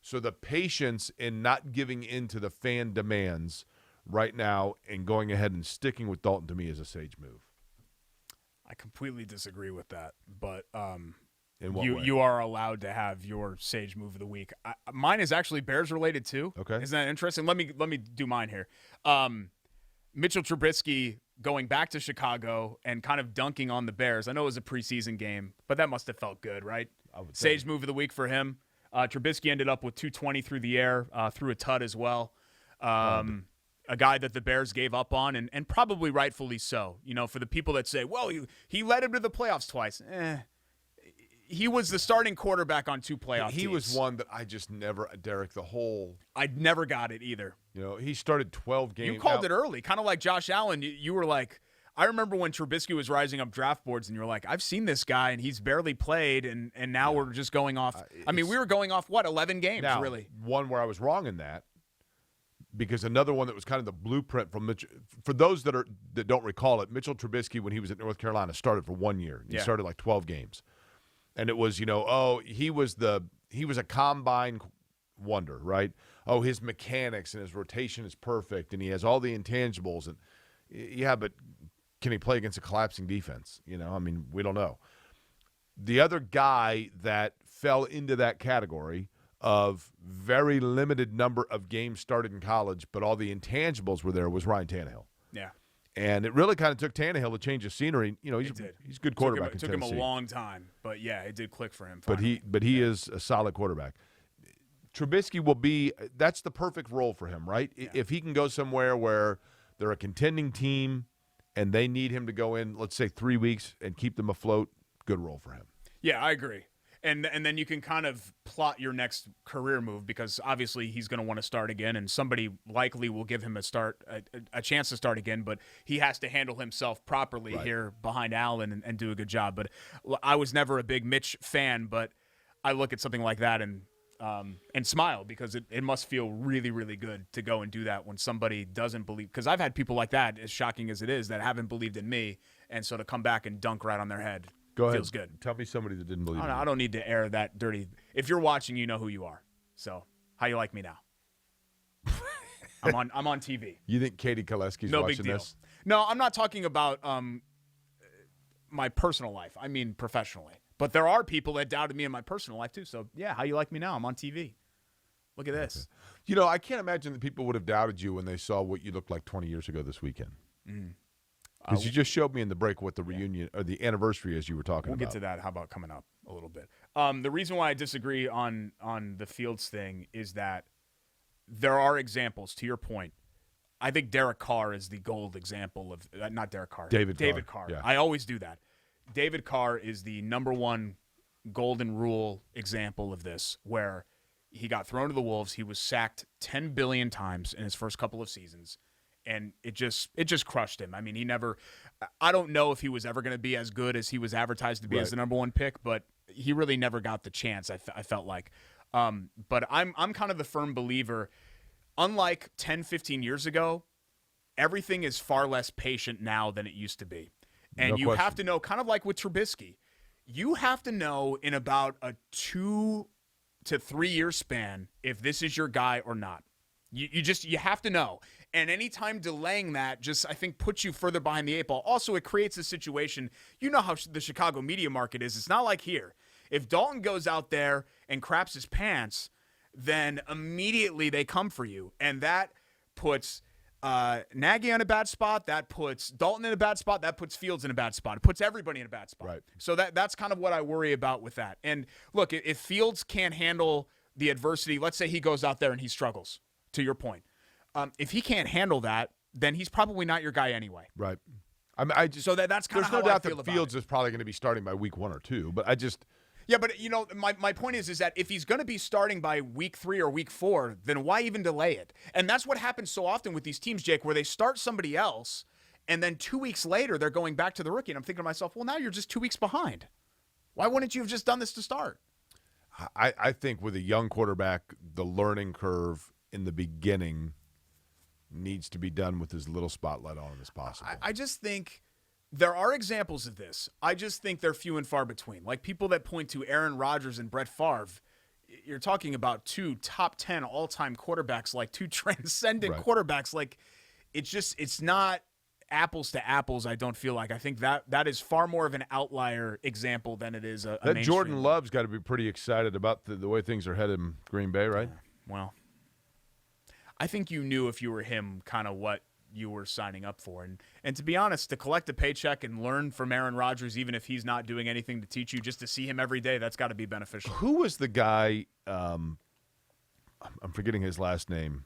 So the patience in not giving in to the fan demands right now and going ahead and sticking with Dalton, to me, is a Sage move. I completely disagree with that, but In what way? you are allowed to have your Sage Move of the Week. Mine is actually Bears related too. Okay. Isn't that interesting? Let me do mine here. Mitchell Trubisky going back to Chicago and kind of dunking on the Bears. I know it was a preseason game, but that must have felt good, right? I would Sage think. Move of the Week for him. Trubisky ended up with 220 through the air, through a tud as well. A guy that the Bears gave up on, and probably rightfully so. You know, for the people that say, well, he led him to the playoffs twice. He was the starting quarterback on 2 playoff He teams. was one that I just never, Derek, I never got it either. he started 12 games. You called it early, kind of like Josh Allen. You were like, I remember when Trubisky was rising up draft boards, and you were like, I've seen this guy, and he's barely played, and now we're just going off. We were going off, 11 games, now, really? One where I was wrong in that, because another one that was kind of the blueprint from Mitchell. For those that don't recall it, Mitchell Trubisky, when he was at North Carolina, started for 1 year. He started like 12 games. And it was, he was a combine wonder, right? Oh, his mechanics and his rotation is perfect, and he has all the intangibles. And yeah, but can he play against a collapsing defense? We don't know. The other guy that fell into that category of very limited number of games started in college, but all the intangibles were there, was Ryan Tannehill. Yeah. And it really kind of took Tannehill to change his scenery. He's a good quarterback. It took him a long time, but yeah, it did click for him. But finally. he is a solid quarterback. Trubisky will be – that's the perfect role for him, right? Yeah. If he can go somewhere where they're a contending team and they need him to go in, let's say 3 weeks, and keep them afloat, good role for him. Yeah, I agree. And then you can kind of plot your next career move, because obviously he's going to want to start again, and somebody likely will give him a chance to start again, but he has to handle himself properly here behind Allen and do a good job. But I was never a big Mitch fan, but I look at something like that and smile, because it must feel really, really good to go and do that when somebody doesn't believe. Because I've had people like that, as shocking as it is, that haven't believed in me, and so to come back and dunk right on their head. Go ahead. Feels good. Tell me somebody that didn't believe in I don't need to air that dirty. If you're watching, you know who you are. So how you like me now? I'm on TV. You think Katie Koleski's No watching big deal. this? No, I'm not talking about my personal life. I mean professionally. But there are people that doubted me in my personal life too. So, yeah, how you like me now? I'm on TV. Look at this. You know, I can't imagine that people would have doubted you when they saw what you looked like 20 years ago this weekend. Because you just showed me in the break what the reunion or the anniversary is you were talking about. We'll get to that. How about coming up a little bit? The reason why I disagree on the Fields thing is that there are examples, to your point. I think Derek Carr is the gold example of not Derek Carr. David Carr. Yeah. I always do that. David Carr is the number one golden rule example of this, where he got thrown to the Wolves. He was sacked 10 billion times in his first couple of seasons, and it just crushed him. I mean, I don't know if he was ever going to be as good as he was advertised to be as the number one pick, but he really never got the chance, I felt like. But I'm kind of the firm believer, unlike 10, 15 years ago, everything is far less patient now than it used to be. And you have to know, kind of like with Trubisky, you have to know in about a 2 to 3 year span if this is your guy or not. You have to know. And anytime delaying that just, I think, puts you further behind the eight ball. Also, it creates a situation. You know how the Chicago media market is. It's not like here. If Dalton goes out there and craps his pants, then immediately they come for you. And that puts Nagy in a bad spot. That puts Dalton in a bad spot. That puts Fields in a bad spot. It puts everybody in a bad spot. Right. So that's kind of what I worry about with that. And look, if Fields can't handle the adversity, let's say he goes out there and he struggles, to your point. If he can't handle that, then he's probably not your guy anyway. Right. So that's kind of how there's no doubt I feel that about Fields it. is probably going to be starting by week 1 or 2, but Yeah, but my point is that if he's going to be starting by week 3 or week 4, then why even delay it? And that's what happens so often with these teams, Jake, where they start somebody else, and then 2 weeks later they're going back to the rookie. And I'm thinking to myself, well, now you're just 2 weeks behind. Why wouldn't you have just done this to start? I think with a young quarterback, the learning curve in the beginning needs to be done with as little spotlight on him as possible. I just think there are examples of this. I just think they're few and far between. Like people that point to Aaron Rodgers and Brett Favre, you're talking about 2 top 10 all-time quarterbacks, like 2 transcendent quarterbacks. Like it's not apples to apples, I don't feel like. I think that is far more of an outlier example than it is a that mainstream. Jordan Love's got to be pretty excited about the way things are headed in Green Bay, right? Well, I think you knew if you were him kind of what you were signing up for. And to be honest, to collect a paycheck and learn from Aaron Rodgers, even if he's not doing anything to teach you, just to see him every day, that's got to be beneficial. Who was the guy, I'm forgetting his last name,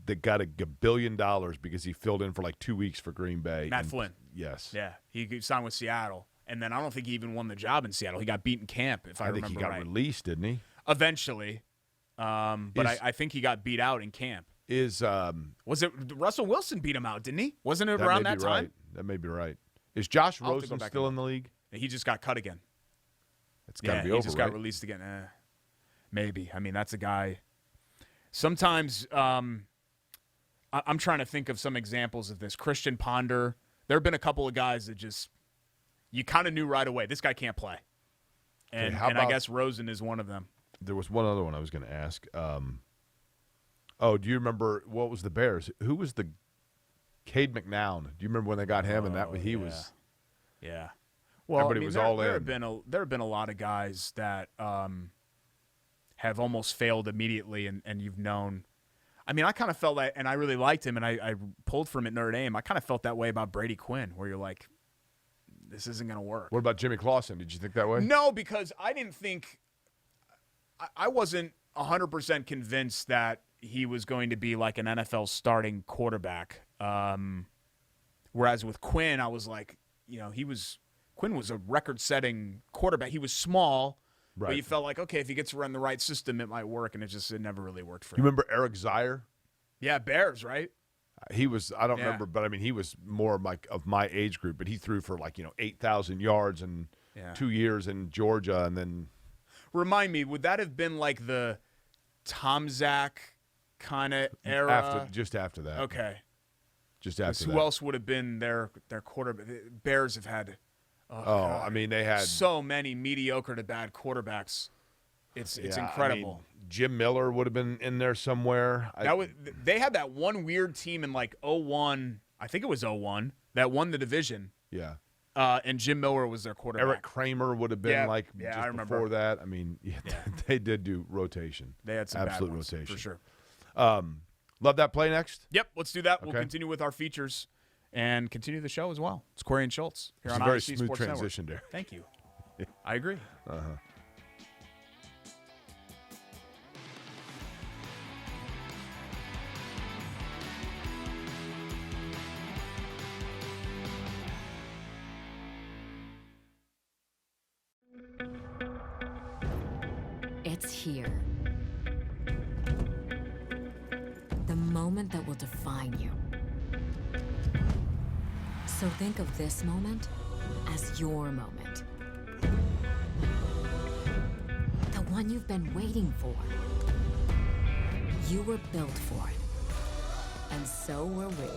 that got $1 billion because he filled in for like 2 weeks for Green Bay? Matt Flynn. Yes. Yeah, he signed with Seattle. And then I don't think he even won the job in Seattle. He got beat in camp, if I remember right. I think he got released, didn't he? Eventually. But I think he got beat out in camp. Was it Russell Wilson beat him out, didn't he? Wasn't it around that time? Right. That may be right. Is Josh Rosen still in the league? He just got cut again. It's got to be over, he just got released again. Maybe. I mean, that's a guy. Sometimes I'm trying to think of some examples of this. Christian Ponder. There have been a couple of guys that just you kind of knew right away, this guy can't play. And I guess Rosen is one of them. There was one other one I was going to ask. Do you remember what was the Bears? Who was the Cade McNown? Do you remember when they got him? And that he was. Yeah. Well, everybody was all in. There have been a lot of guys that have almost failed immediately, and you've known. I mean, I kind of felt that, and I really liked him, and I pulled from it Notre Dame. I kind of felt that way about Brady Quinn, where you're like, this isn't going to work. What about Jimmy Clausen? Did you think that way? No, because I didn't think – I wasn't 100% convinced that he was going to be like an NFL starting quarterback. Whereas with Quinn, I was like, Quinn was a record-setting quarterback. He was small, but you felt like, okay, if he gets to run the right system, it might work, and it never really worked for him. You remember Eric Zier? Yeah, Bears, right? He was, I don't remember, but I mean, he was more of my age group, but he threw for 8,000 yards in 2 years in Georgia, and then. Remind me, would that have been like the Tom Zach kind of era? Just after that. Okay. Just after that. Who else would have been their quarterback? The Bears have had. I mean, they had so many mediocre to bad quarterbacks. It's incredible. I mean, Jim Miller would have been in there somewhere. They had that one weird team in like 01. I think it was 01. that won the division. Yeah. And Jim Miller was their quarterback. Eric Kramer would have been just I remember. before that. I mean, they did do rotation. They had some absolute bad ones, rotation for sure. Love that play next? Yep, let's do that. Okay. We'll continue with our features and continue the show as well. It's Query and Schultz here on a very ISC smooth Sports transition Network. there. Thank you. I agree. It's here. The moment that will define you. So think of this moment as your moment. The one you've been waiting for. You were built for it. And so were we.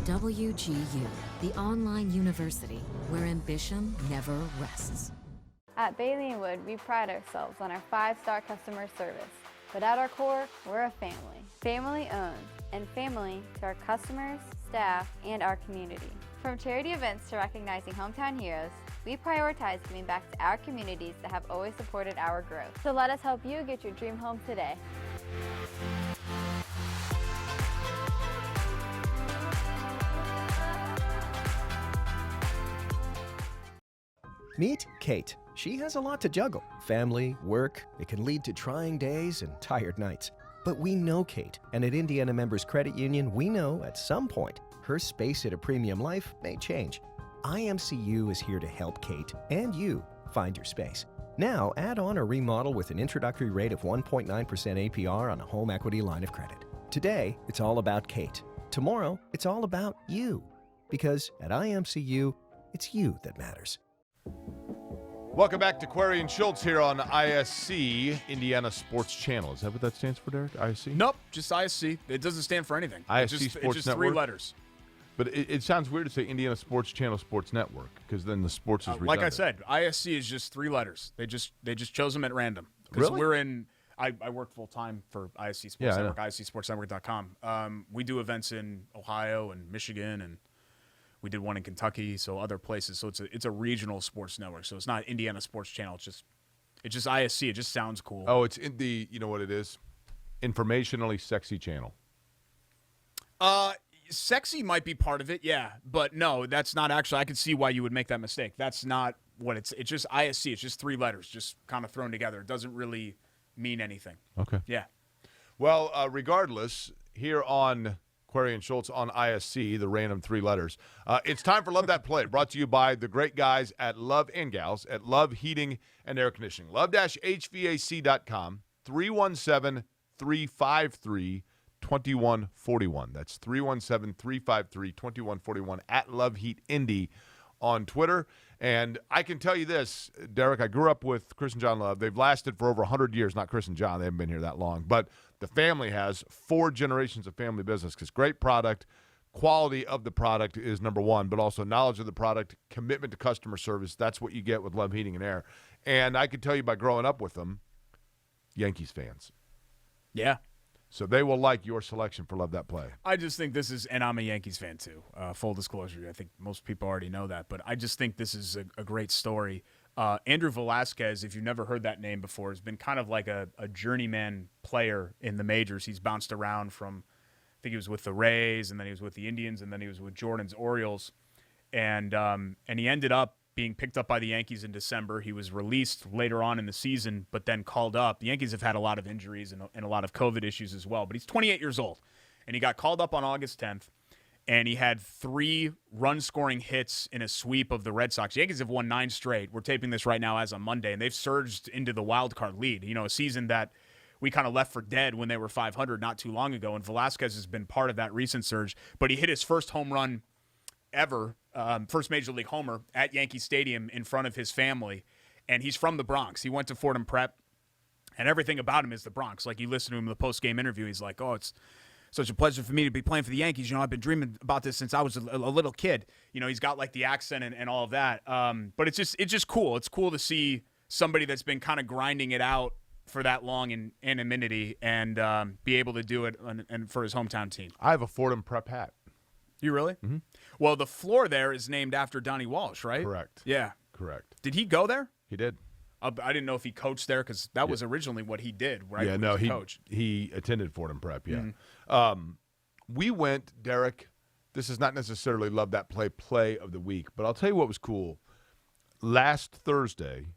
WGU, the online university where ambition never rests. At Bailey & Wood, we pride ourselves on our 5-star customer service. But at our core, we're a family. Family owned, and family to our customers, staff, and our community. From charity events to recognizing hometown heroes, we prioritize giving back to our communities that have always supported our growth. So let us help you get your dream home today. Meet Kate. She has a lot to juggle. Family, work, it can lead to trying days and tired nights. But we know Kate, and at Indiana Members Credit Union, we know at some point her space at a premium life may change. IMCU is here to help Kate and you find your space. Now, add on or remodel with an introductory rate of 1.9% APR on a home equity line of credit. Today, it's all about Kate. Tomorrow, it's all about you. Because at IMCU, it's you that matters. Welcome back to Query and Schultz here on ISC, Indiana Sports Channel. Is that what that stands for, Derek? ISC? Nope, just ISC. It doesn't stand for anything. ISC it's Sports just Network? 3 letters. But it sounds weird to say Indiana Sports Channel Sports Network because then the sports is redundant. Like I said, ISC is just 3 letters. They just chose them at random. Because Really? we're in. I work full time for ISC Sports Network, ISCSportsNetwork.com. We do events in Ohio and Michigan, and we did one in Kentucky, so other places. So it's a regional sports network. So it's not Indiana Sports Channel. It's just ISC. It just sounds cool. Oh, it's in the, you know what it is? Informationally sexy channel. Sexy might be part of it, yeah. But no, that's not actually. I could see why you would make that mistake. That's not what it's. It's just ISC. It's just 3 letters, just kind of thrown together. It doesn't really mean anything. Okay. Yeah. Well, regardless, here on Query and Schultz on ISC, the random 3 letters, it's time for Love That Play, brought to you by the great guys at Love and gals at Love Heating and Air Conditioning. Love-HVAC.com, 317-353-2141. That's 317-353-2141 at Love Heat Indy on Twitter. And I can tell you this, Derek, I grew up with Chris and John Love. They've lasted for over 100 years. Not Chris and John. They haven't been here that long. But the family has 4 generations of family business because great product, quality of the product is number one, but also knowledge of the product, commitment to customer service. That's what you get with Love Heating and Air. And I can tell you by growing up with them, Yankees fans. Yeah. So they will like your selection for Love That Play. I just think this is, and I'm a Yankees fan too. Full disclosure, I think most people already know that, but I just think this is a great story. Andrew Velasquez, if you've never heard that name before, has been kind of like a journeyman player in the majors. He's bounced around from, I think he was with the Rays, and then he was with the Indians, and then he was with Jordan's Orioles, and he ended up being picked up by the Yankees in December. He was released later on in the season, but then called up. The Yankees have had a lot of injuries and a lot of COVID issues as well, but he's 28 years old, and he got called up on August 10th, and he had 3 run-scoring hits in a sweep of the Red Sox. The Yankees have won 9 straight. We're taping this right now as on Monday, and they've surged into the wild card lead. You know, a season that we kind of left for dead when they were 500 not too long ago, and Velasquez has been part of that recent surge, but he hit his first home run ever, first Major League homer at Yankee Stadium in front of his family, and he's from the Bronx. He went to Fordham Prep, and everything about him is the Bronx. Like, you listen to him in the post-game interview, he's like, oh, it's such a pleasure for me to be playing for the Yankees. You know, I've been dreaming about this since I was a little kid. You know, he's got, like, the accent and all of that. But it's just cool. It's cool to see somebody that's been kind of grinding it out for that long in anonymity and be able to do it and for his hometown team. I have a Fordham Prep hat. You really? Mm-hmm. Well, the floor there is named after Donnie Walsh, right? Correct. Yeah. Correct. Did he go there? He did. I didn't know if he coached there because that was originally what he did, right? Yeah, when no, he was a coach. he attended Fordham Prep, yeah. Mm-hmm. We went, Derek, this is not necessarily Love That Play of the week, but I'll tell you what was cool. Last Thursday,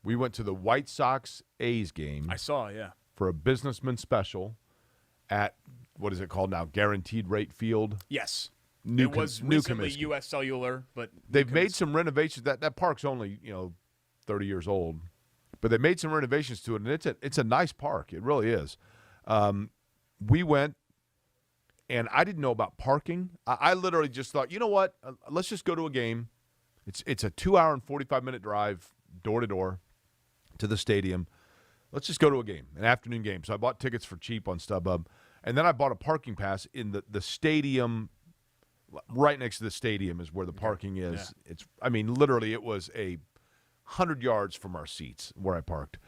we went to the White Sox-A's game. I saw, yeah. For a businessman special at, what is it called now, Guaranteed Rate Field? Yes. New it was New recently Comiskey. U.S. Cellular, but They've made some renovations. That park's only 30 years old, but they made some renovations to it, and it's a nice park. It really is. We went, and I didn't know about parking. I literally just thought, you know what? Let's just go to a game. It's a 2-hour and 45-minute drive door to door to the stadium. Let's just go to a game, an afternoon game. So I bought tickets for cheap on StubHub, and then I bought a parking pass in the stadium. Right next to the stadium is where the parking is. Yeah. Literally, it was 100 yards from our seats where I parked.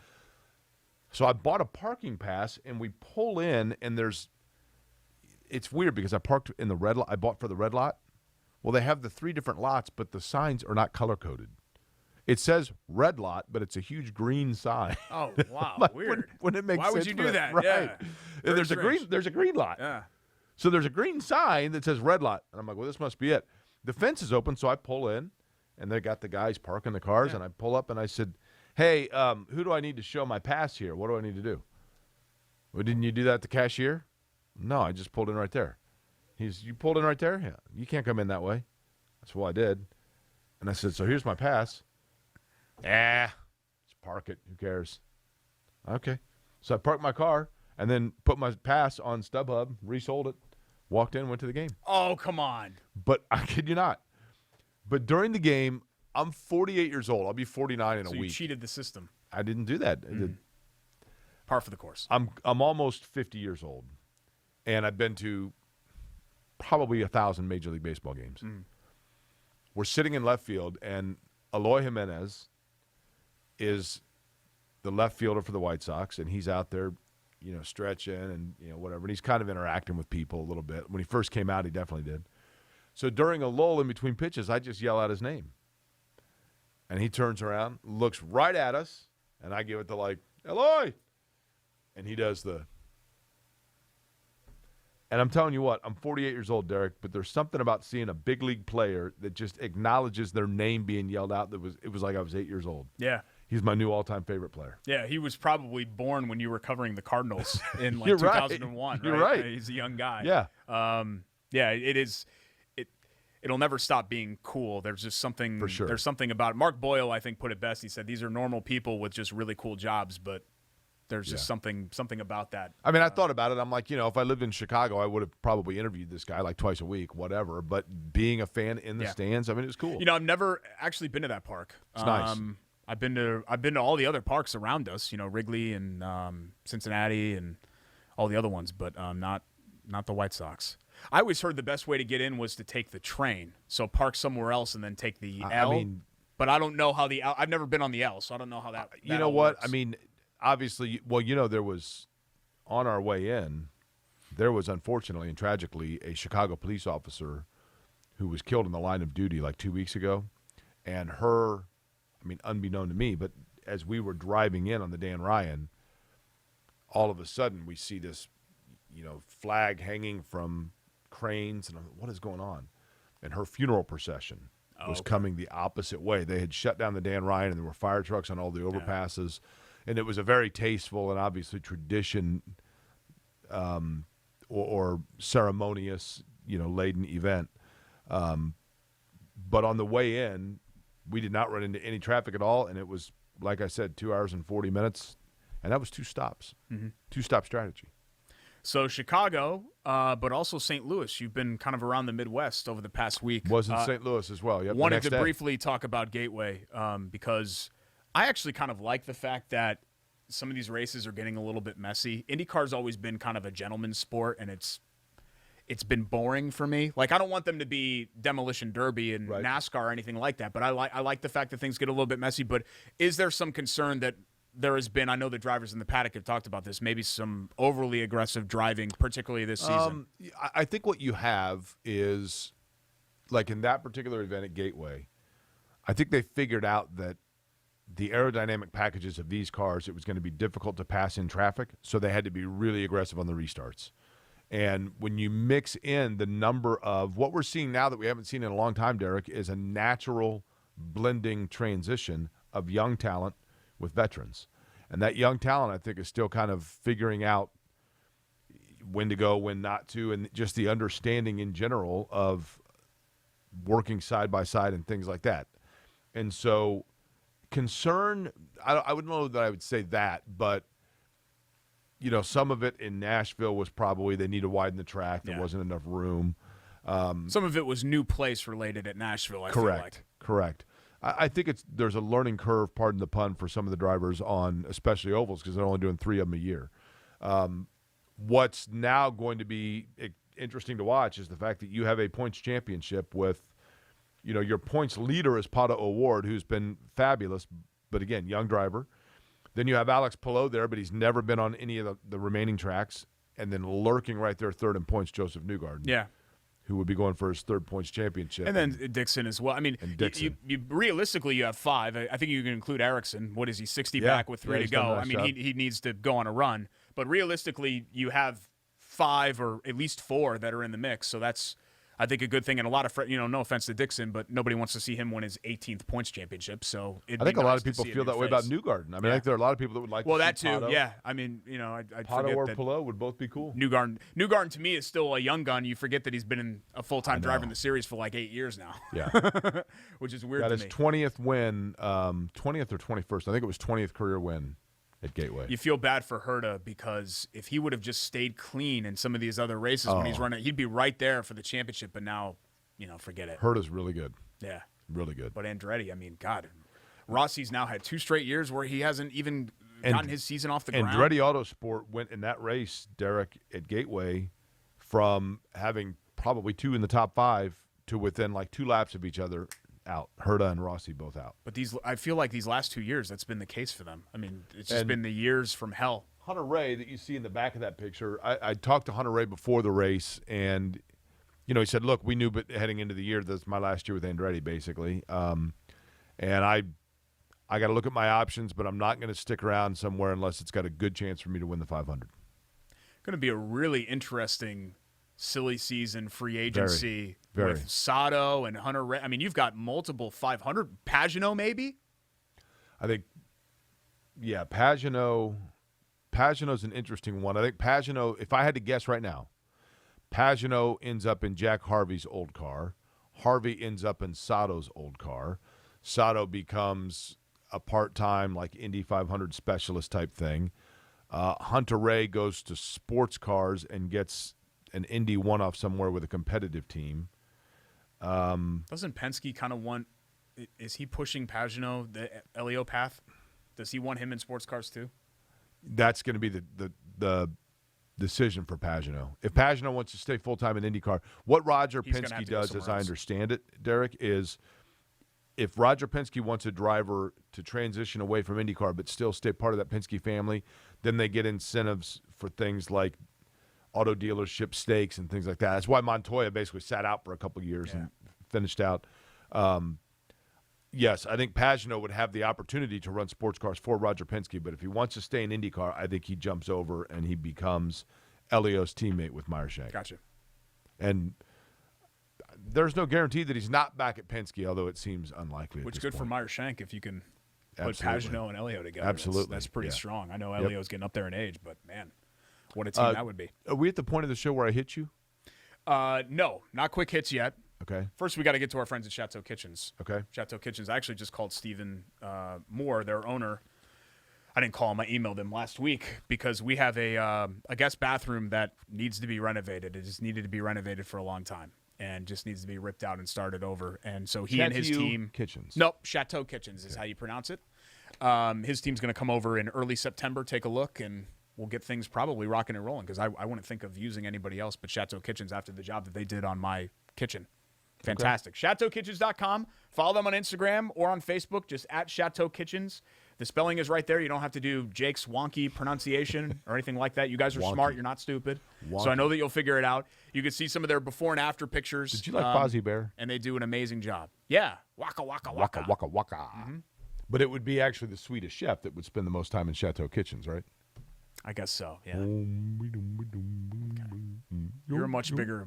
So I bought a parking pass, and we pull in, and it's weird because I parked in the red lot. I bought for the red lot. Well, they have the 3 different lots, but the signs are not color-coded. It says red lot, but it's a huge green sign. Oh, wow, like, weird. Wouldn't it make Why sense? Why would you do that? Right. Yeah. And there's a green lot. Yeah. So there's a green sign that says red lot. And I'm like, well, this must be it. The fence is open, so I pull in, and they got the guys parking the cars, and I pull up, and I said, hey, who do I need to show my pass here? What do I need to do? Well, didn't you do that at the cashier? No, I just pulled in right there. You pulled in right there? Yeah. You can't come in that way. That's what I did. And I said, so here's my pass. Just park it. Who cares? Okay. So I parked my car and then put my pass on StubHub, resold it, walked in, went to the game. Oh, come on. But I kid you not. But during the game, I'm 48 years old. I'll be 49 in a So week. you cheated the system. I didn't do that. Par for the course. I'm almost 50 years old, and I've been to probably 1,000 Major League Baseball games. We're sitting in left field, and Eloy Jimenez is the left fielder for the White Sox, and he's out there, stretching and, whatever. And he's kind of interacting with people a little bit. When he first came out, he definitely did. So during a lull in between pitches, I just yell out his name. And he turns around, looks right at us, and I give it the Eloy! And he does the... And I'm telling you what, I'm 48 years old, Derek, but there's something about seeing a big league player that just acknowledges their name being yelled out. It was like I was 8 years old. Yeah. He's my new all-time favorite player. Yeah, he was probably born when you were covering the Cardinals in You're 2001. Right. You're right. He's a young guy. Yeah. It is. It'll never stop being cool. There's just something. For sure. There's something about it. Mark Boyle, I think, put it best. He said these are normal people with just really cool jobs, but there's just something about that. I thought about it. I'm like, if I lived in Chicago, I would have probably interviewed this guy twice a week, whatever. But being a fan in the stands, it was cool. I've never actually been to that park. It's nice. I've been to all the other parks around us. Wrigley and Cincinnati and all the other ones, but not the White Sox. I always heard the best way to get in was to take the train. So park somewhere else and then take the L. But I don't know how the L. I've never been on the L, so I don't know how that. You know what? Works. Obviously, there was, on our way in, there was unfortunately and tragically a Chicago police officer who was killed in the line of duty 2 weeks ago. And her, unbeknown to me, but as we were driving in on the Dan Ryan, all of a sudden we see this, flag hanging from cranes. And I'm like, what is going on? And her funeral procession was coming the opposite way. They had shut down the Dan Ryan, and there were fire trucks on all the overpasses. Yeah. And it was a very tasteful and obviously tradition or ceremonious, laden event. But on the way in, we did not run into any traffic at all, and it was, like I said, 2 hours and 40 minutes, and that was 2 stops. Mm-hmm. 2-stop strategy. So Chicago, but also St. Louis. You've been kind of around the Midwest over the past week. Was in St. Louis as well. Yep, wanted to briefly talk about Gateway because I actually kind of like the fact that some of these races are getting a little bit messy. IndyCar's always been kind of a gentleman's sport, and it's been boring for me. I don't want them to be Demolition Derby and NASCAR or anything like that, but I like the fact that things get a little bit messy. But is there some concern that there has been, I know the drivers in the paddock have talked about this, maybe some overly aggressive driving, particularly this season. I think what you have is, like in that particular event at Gateway, I think they figured out that the aerodynamic packages of these cars, it was going to be difficult to pass in traffic, so they had to be really aggressive on the restarts. And when you mix in the number of what we're seeing now that we haven't seen in a long time, Derek, is a natural blending transition of young talent with veterans. And that young talent, I think, is still kind of figuring out when to go, when not to, and just the understanding in general of working side by side and things like that. And so concern, I wouldn't know that I would say that, but some of it in Nashville was probably they need to widen the track. There wasn't enough room. Some of it was new place related at Nashville, I feel like. Correct. I think there's a learning curve, pardon the pun, for some of the drivers on especially ovals because they're only doing 3 of them a year. What's now going to be interesting to watch is the fact that you have a points championship with, your points leader is Pato O'Ward, who's been fabulous, but again, young driver. Then you have Alex Palou there, but he's never been on any of the remaining tracks. And then lurking right there, third in points, Joseph Newgarden. Yeah. Who would be going for his third points championship. And then Dixon as well. I mean, you realistically, you have 5. I think you can include Erickson. What is he, 60 back with 3 to go? I mean, he needs to go on a run. But realistically, you have 5 or at least 4 that are in the mix. So that's, I think, a good thing. And a lot of, no offense to Dixon, but nobody wants to see him win his 18th points championship. So I think a lot of people feel that way about Newgarden. I mean, I think there are a lot of people that would like to see that too, Pato. yeah. I mean, I Pato or Palou would both be cool. Newgarden to me is still a young gun. You forget that he's been a full-time driver in the series for like 8 years now. Yeah. Which is weird Got to his me. 20th win, 20th or 21st. I think it was 20th career win at Gateway. You feel bad for Herta because if he would have just stayed clean in some of these other races when he's running, he'd be right there for the championship. But now, forget it. Herta's really good. Yeah. Really good. But Andretti, I mean, God, Rossi's now had 2 straight years where he hasn't even gotten his season off the ground. Andretti Autosport went in that race, Derek, at Gateway, from having probably 2 in the top 5 to within like 2 laps of each other out. Herta and Rossi both out. But I feel like these last 2 years, that's been the case for them. I mean, it's just been the years from hell. Hunter Ray that you see in the back of that picture, I talked to Hunter Ray before the race, and he said, look, we knew but heading into the year that's my last year with Andretti, basically. And I got to look at my options, but I'm not going to stick around somewhere unless it's got a good chance for me to win the 500. Going to be a really interesting, silly season, free agency Very. with Sato and Hunter Ray. I mean, you've got multiple 500. Pagano, maybe? I think, yeah, Pagano's an interesting one. I think Pagano, if I had to guess right now, Pagano ends up in Jack Harvey's old car. Harvey ends up in Sato's old car. Sato becomes a part-time, like, Indy 500 specialist type thing. Hunter Ray goes to sports cars and gets an Indy one-off somewhere with a competitive team. Doesn't Penske kind of want – is he pushing Pagano the Elio path? Does he want him in sports cars too? That's going to be the decision for Pagano. If Pagano wants to stay full-time in IndyCar, what Roger Penske does, as I understand it, Derek, is if Roger Penske wants a driver to transition away from IndyCar but still stay part of that Penske family, then they get incentives for things like auto dealership stakes and things like that. That's why Montoya basically sat out for a couple of years and finished out. Yes, I think Pagano would have the opportunity to run sports cars for Roger Penske, but if he wants to stay in IndyCar, I think he jumps over and he becomes Elio's teammate with Meyershank. Gotcha. And there's no guarantee that he's not back at Penske, although it seems unlikely. Which is good for Meyershank if you can put Absolutely. Pagano and Elio together. Absolutely. That's pretty Yeah. strong. I know Elio's getting up there in age, but man, what a team that would be. Are we at the point of the show where I hit you? No, not quick hits yet. Okay. First, we got to get to our friends at Chateau Kitchens. Okay. Chateau Kitchens. I actually just called Stephen Moore, their owner. I didn't call him. I emailed him last week because we have a guest bathroom that needs to be renovated. It just needed to be renovated for a long time and just needs to be ripped out and started over. And so he and his team. Kitchens. Nope, Chateau Kitchens is how you pronounce it. His team's going to come over in early September, take a look, and we'll get things probably rocking and rolling because I wouldn't think of using anybody else but Chateau Kitchens after the job that they did on my kitchen. Fantastic. Okay. ChateauKitchens.com. Follow them on Instagram or on Facebook, just at Chateau Kitchens. The spelling is right there. You don't have to do Jake's wonky pronunciation or anything like that. You guys are smart. You're not stupid. Wonky. So I know that you'll figure it out. You can see some of their before and after pictures. Did you like Fozzie Bear? And they do an amazing job. Yeah. Waka, waka, waka. Waka, waka, waka. Mm-hmm. But it would be actually the Swedish chef that would spend the most time in Chateau kitchens, right? I guess so, yeah. Okay. You're a much bigger...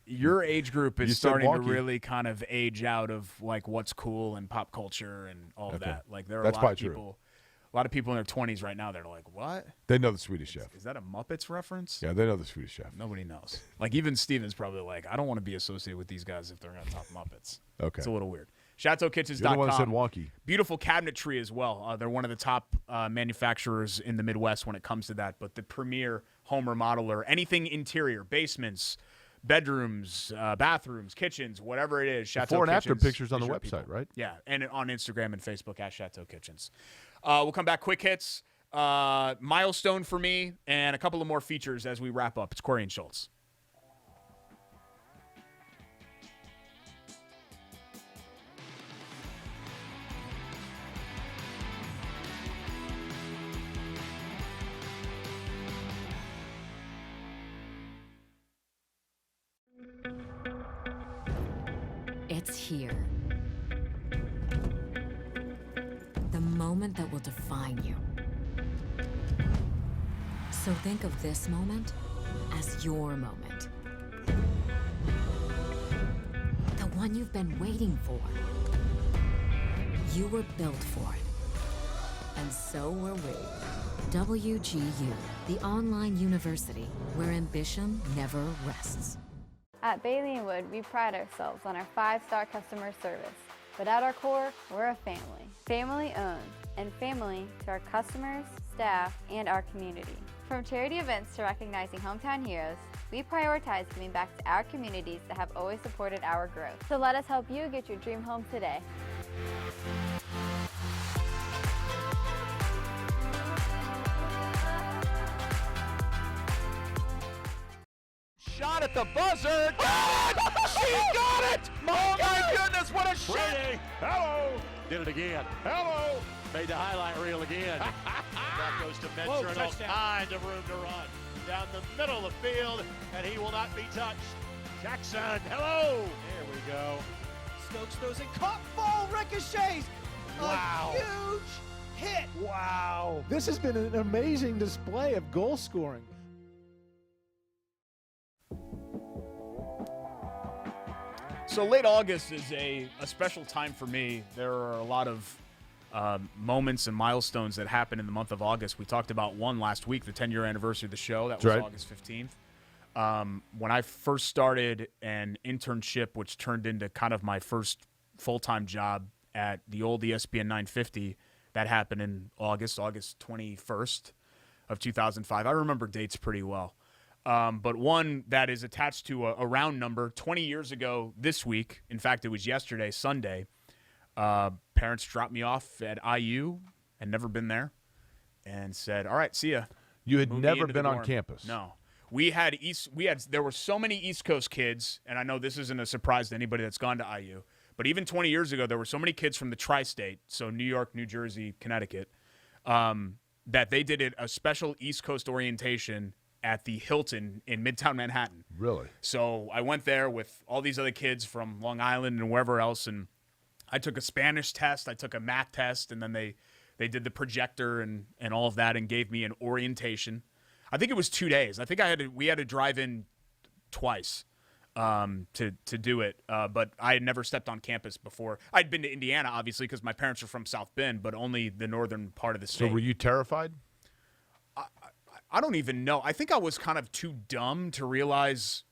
Your age group is starting to really kind of age out of like what's cool and pop culture and all of that. Like there are a lot of people in their 20s right now that are like, what? They know the Swedish chef. Is that a Muppets reference? Yeah, they know the Swedish chef. Nobody knows. Like even Steven's probably like, I don't want to be associated with these guys if they're going to talk Muppets. Okay. It's a little weird. ChateauKitchens.com. You're the one that said wonky. Beautiful cabinetry as well. They're one of the top manufacturers in the Midwest when it comes to that, but the premier home remodeler, anything interior, basements, bedrooms, bathrooms, kitchens, whatever it is. Chateau Before and after Kitchens pictures on the website, right? Yeah, and on Instagram and Facebook at Chateau Kitchens. We'll come back. Quick hits, milestone for me, and a couple of more features as we wrap up. It's Corey and Schultz. It's here. The moment that will define you. So think of this moment as your moment. The one you've been waiting for. You were built for it. And so were we. WGU, the online university where ambition never rests. At Bailey & Wood, we pride ourselves on our 5-star customer service. But at our core, we're a family. Family owned, and family to our customers, staff, and our community. From charity events to recognizing hometown heroes, we prioritize giving back to our communities that have always supported our growth. So let us help you get your dream home today. Shot at the buzzer. She got it! Oh my goodness, what a shot! Brady, hello! Did it again. Hello! Made the highlight reel again. That goes to Metzer and all kind of room to run. Down the middle of the field, and he will not be touched. Jackson, hello! There we go. Stokes throws it, caught, ball ricochets. Wow. A huge hit. Wow. This has been an amazing display of goal scoring. So late August is a special time for me. There are a lot of moments and milestones that happen in the month of August. We talked about one last week, the 10-year anniversary of the show. That was August 15th. When I first started an internship, which turned into kind of my first full-time job at the old ESPN 950, that happened in August 21st of 2005. I remember dates pretty well. But one that is attached to a round number, 20 years ago this week, in fact, it was yesterday, Sunday, parents dropped me off at IU, and never been there, and said, all right, see ya. You had Moved never been on campus? No. There were so many East Coast kids, and I know this isn't a surprise to anybody that's gone to IU, but even 20 years ago, there were so many kids from the tri-state, so New York, New Jersey, Connecticut, that they did a special East Coast orientation at the Hilton in Midtown Manhattan. Really? So I went there with all these other kids from Long Island and wherever else, and I took a Spanish test, I took a math test, and then they did the projector and all of that and gave me an orientation. I think it was 2 days. I think we had to drive in twice to do it, but I had never stepped on campus before. I'd been to Indiana, obviously, because my parents are from South Bend, but only the northern part of the state. So were you terrified? I don't even know. I think I was kind of too dumb to realize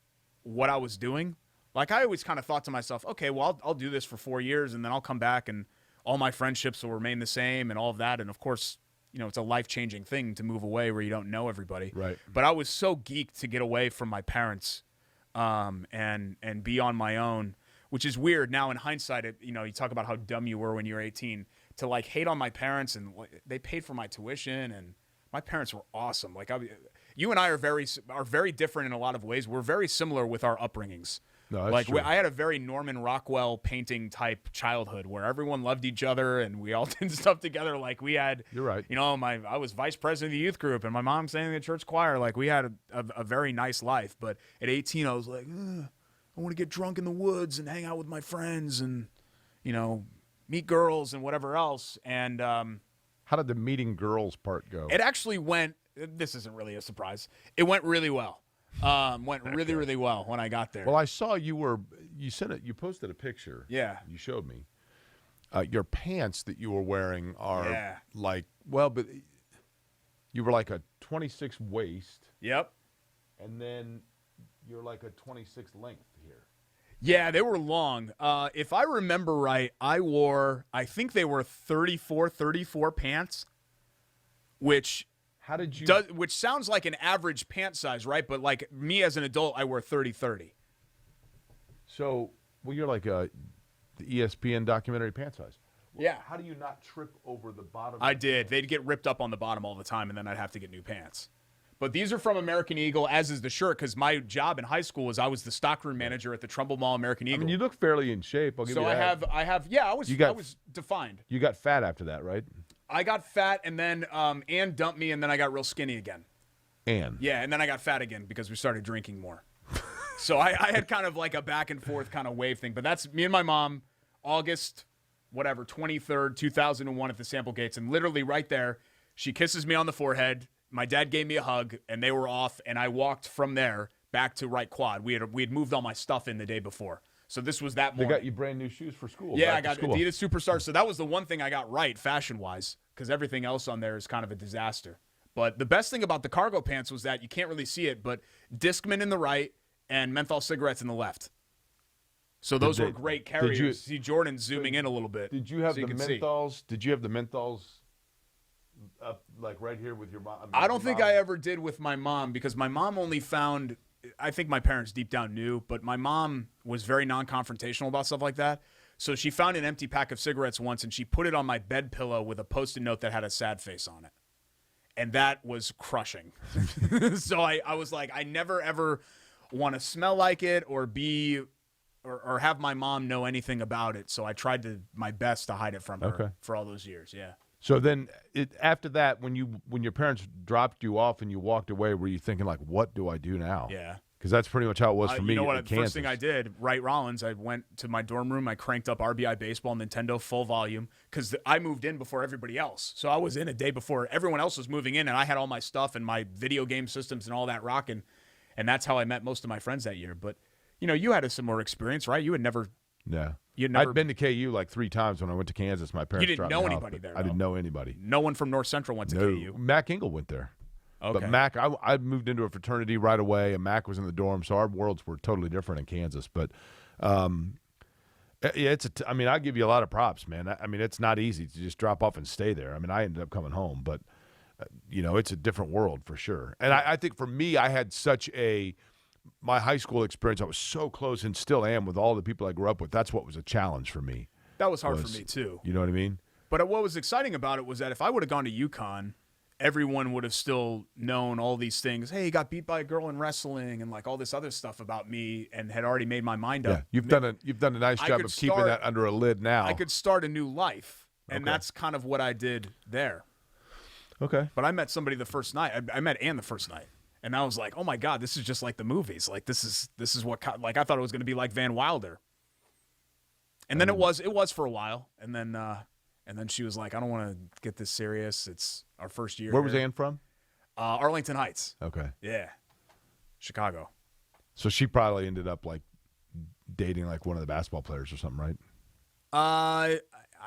what I was doing. Like, I always kind of thought to myself, okay, well, I'll do this for 4 years, and then I'll come back, and all my friendships will remain the same and all of that. And, of course, it's a life-changing thing to move away where you don't know everybody. Right. But I was so geeked to get away from my parents and be on my own, which is weird. Now, in hindsight, you talk about how dumb you were when you were 18, to, like, hate on my parents, and they paid for my tuition, and my parents were awesome. Like, you and I are very different in a lot of ways. We're very similar with our upbringings. No, that's like true. I had a very Norman Rockwell painting type childhood where everyone loved each other and we all did stuff together. Like we had, You're right. You know, I was vice president of the youth group and my mom sang in the church choir. Like we had a very nice life. But at 18, I was like, I want to get drunk in the woods and hang out with my friends and, you know, meet girls and whatever else. And how did the meeting girls part go? it actually went. This isn't really a surprise. It went really well. Went really, really well when I got there. Well, I saw you posted a picture. Yeah. You showed me. Your pants that you were wearing are but you were like a 26 waist. Yep. And then you're like a 26 length here. Yeah, they were long. If I remember right, I think they were 34 pants, which how did you which sounds like an average pant size, right? But like me as an adult, I wear 30. So, well, you're like the ESPN documentary pant size. Well, yeah. How do you not trip over the bottom? I did. They'd get ripped up on the bottom all the time, and then I'd have to get new pants. But these are from American Eagle, as is the shirt, because my job in high school was I was the stockroom manager at the Trumble Mall American Eagle. I mean, you look fairly in shape. I'll give you that. I was defined. You got fat after that, right? I got fat, and then Ann dumped me, and then I got real skinny again. Ann? Yeah, and then I got fat again because we started drinking more. So I had kind of like a back and forth kind of wave thing. But that's me and my mom, August, 23rd, 2001 at the Sample Gates. And literally right there, she kisses me on the forehead. My dad gave me a hug, and they were off. And I walked from there back to Right Quad. We had moved all my stuff in the day before. So this was that morning. They got you brand new shoes for school. Yeah, I got Adidas Superstars. So that was the one thing I got right fashion-wise, because everything else on there is kind of a disaster. But the best thing about the cargo pants was that you can't really see it, but Discman in the right and menthol cigarettes in the left. So those were great carriers. See Jordan zooming in a little bit. Did you have so the menthols? Did you have the menthols up like right here with your mom? I don't think I ever did with my mom, because my mom only found, I think my parents deep down knew, but my mom was very non-confrontational about stuff like that. So she found an empty pack of cigarettes once, and she put it on my bed pillow with a Post-it note that had a sad face on it. And that was crushing. So I was like, I never, ever want to smell like it or be or have my mom know anything about it. So I tried my best to hide it from her for all those years, yeah. So then after that, when your parents dropped you off and you walked away, were you thinking like, what do I do now? Yeah. Because that's pretty much how it was for me. You know what? in The Kansas. first thing I did, Wright Rollins, I went to my dorm room. I cranked up RBI Baseball, Nintendo full volume, because I moved in before everybody else. So I was in a day before everyone else was moving in, and I had all my stuff and my video game systems and all that rocking. And that's how I met most of my friends that year. But, you know, you had a similar experience, right? You had never. Yeah. You'd never, I'd been to KU like 3 times when I went to Kansas. My parents You didn't dropped know me off, anybody there, I didn't though. know anybody. No one from North Central went to KU. Mac Engel went there. Okay. But Mac, I moved into a fraternity right away, and Mac was in the dorm, so our worlds were totally different in Kansas. But, yeah, I mean, I give you a lot of props, man. I mean, it's not easy to just drop off and stay there. I mean, I ended up coming home, but, you know, it's a different world for sure. And I think for me, I had my high school experience, I was so close and still am with all the people I grew up with. That's what was a challenge for me. That was hard for me, too. You know what I mean? But what was exciting about it was that if I would have gone to UConn, everyone would have still known all these things. Hey, he got beat by a girl in wrestling and like all this other stuff about me, and had already made my mind up. Yeah, you've done a nice job of keeping that under a lid now. I could start a new life, and that's kind of what I did there. Okay. But I met somebody the first night. I met Ann the first night, and I was like, oh my God, this is just like the movies. Like this is what, like, I thought it was going to be like Van Wilder. And then it was for a while, and then she was like, I don't want to get this serious. It's our first year. Where was Ann from? Arlington Heights. Okay. Yeah. Chicago. So she probably ended up like dating like one of the basketball players or something, right?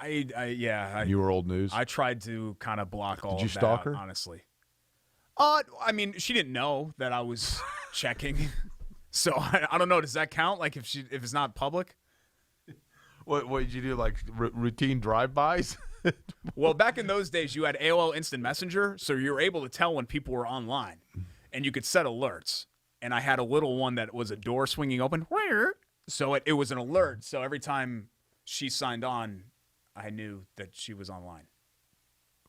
Yeah. You were old news? I tried to kind of block all of that. Did you stalk her? Honestly. I mean, she didn't know that I was checking. So I don't know. Does that count? Like if it's not public? What did you do? Like routine drive-bys? Well, back in those days, you had AOL Instant Messenger, so you were able to tell when people were online, and you could set alerts. And I had a little one that was a door swinging open, so it was an alert. So every time she signed on, I knew that she was online.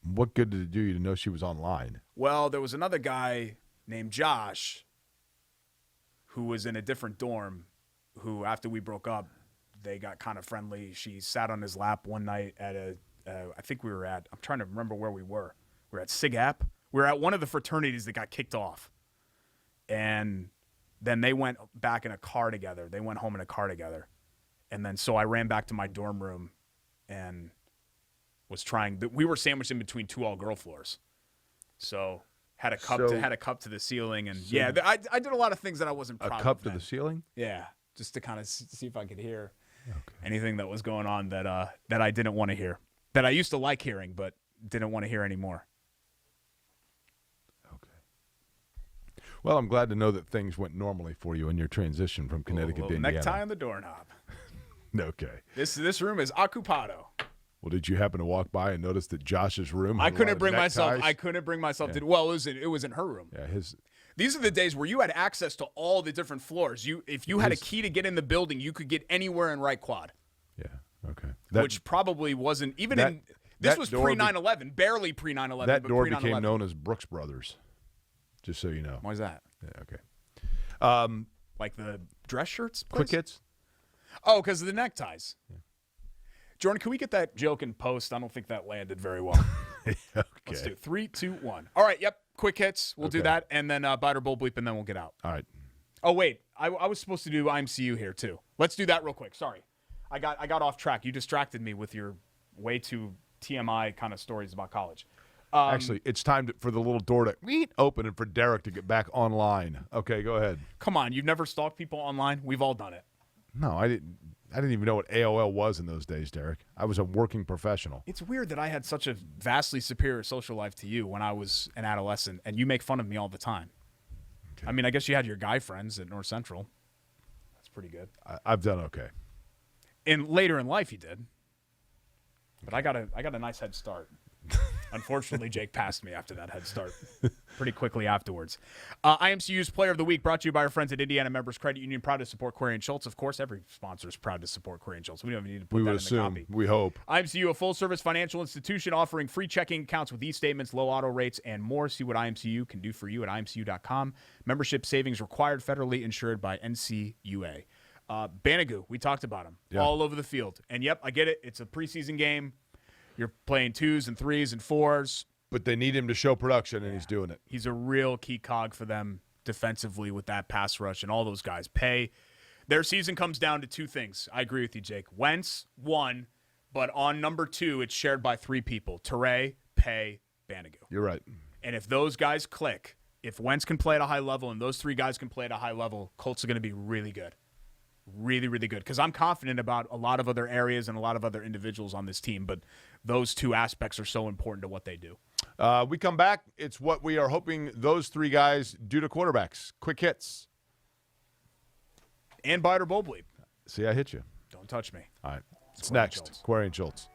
What good did it do you to know she was online? Well, there was another guy named Josh who was in a different dorm, who after we broke up, they got kind of friendly. She sat on his lap one night at I think we were at, I'm trying to remember where we were. We were at SIGAP. We were at one of the fraternities that got kicked off. And then they went back in a car together. They went home in a car together. And then so I ran back to my dorm room and was trying. We were sandwiched in between two all-girl floors. So had a cup to the ceiling. And yeah, I did a lot of things that I wasn't proud of. A cup to the ceiling? Yeah, just to kind of see if I could hear anything that was going on that I didn't want to hear. That I used to like hearing, but didn't want to hear anymore. Okay. Well, I'm glad to know that things went normally for you in your transition from Connecticut to Indiana. Necktie on the doorknob. Okay. This room is occupado. Well, did you happen to walk by and notice that Josh's room had I couldn't bring myself Yeah. to. Well, it was in her room. Yeah, These are the days where you had access to all the different floors. If you had a key to get in the building, you could get anywhere in Right Quad. Yeah. Okay. Which probably wasn't even this was pre 9/11, barely pre 9/11. That but door pre-9/11. became known as Brooks Brothers. Just so you know. Why is that? Yeah. Okay. Like the dress shirts? Quick hits. Oh, because of the neckties. Yeah. Jordan, can we get that joke in post? I don't think that landed very well. Okay. Let's do it. 3, 2, 1. All right. Yep. Quick hits. We'll do that, and then bite or bull bleep, and then we'll get out. All right. Oh wait, I was supposed to do IMCU here too. Let's do that real quick. Sorry, I got off track. You distracted me with your way too TMI kind of stories about college. Actually, it's time for the little door to open and for Derek to get back online. Okay, go ahead. Come on, you've never stalked people online? We've all done it. No, I didn't even know what AOL was in those days, Derek. I was a working professional. It's weird that I had such a vastly superior social life to you when I was an adolescent, and you make fun of me all the time. Okay. I mean, I guess you had your guy friends at North Central. That's pretty good. I've done okay. And later in life, you did. But I got a nice head start. Unfortunately, Jake passed me after that head start pretty quickly afterwards. IMCU's Player of the Week brought to you by our friends at Indiana Members Credit Union. Proud to support Query and Schultz. Of course, every sponsor is proud to support Query and Schultz. We don't even need to put that in the copy. We hope. IMCU, a full-service financial institution offering free checking accounts with e-statements, low auto rates, and more. See what IMCU can do for you at imcu.com. Membership savings required, federally insured by NCUA. Banagu, we talked about him all over the field. And, yep, I get it. It's a preseason game. You're playing 2s and 3s and 4s. But they need him to show production, and he's doing it. He's a real key cog for them defensively with that pass rush, and all those guys pay. Their season comes down to two things. I agree with you, Jake. Wentz, 1, but on number 2, it's shared by 3 people. Toure, Pay, Banagu. You're right. And if those guys click, if Wentz can play at a high level and those 3 guys can play at a high level, Colts are going to be really good. Really, really good. Because I'm confident about a lot of other areas and a lot of other individuals on this team, but those 2 aspects are so important to what they do. We come back. It's what we are hoping those 3 guys do to quarterbacks. Quick hits. And bite or bull bleep. See, I hit you. Don't touch me. All right. It's next. Query and Schultz.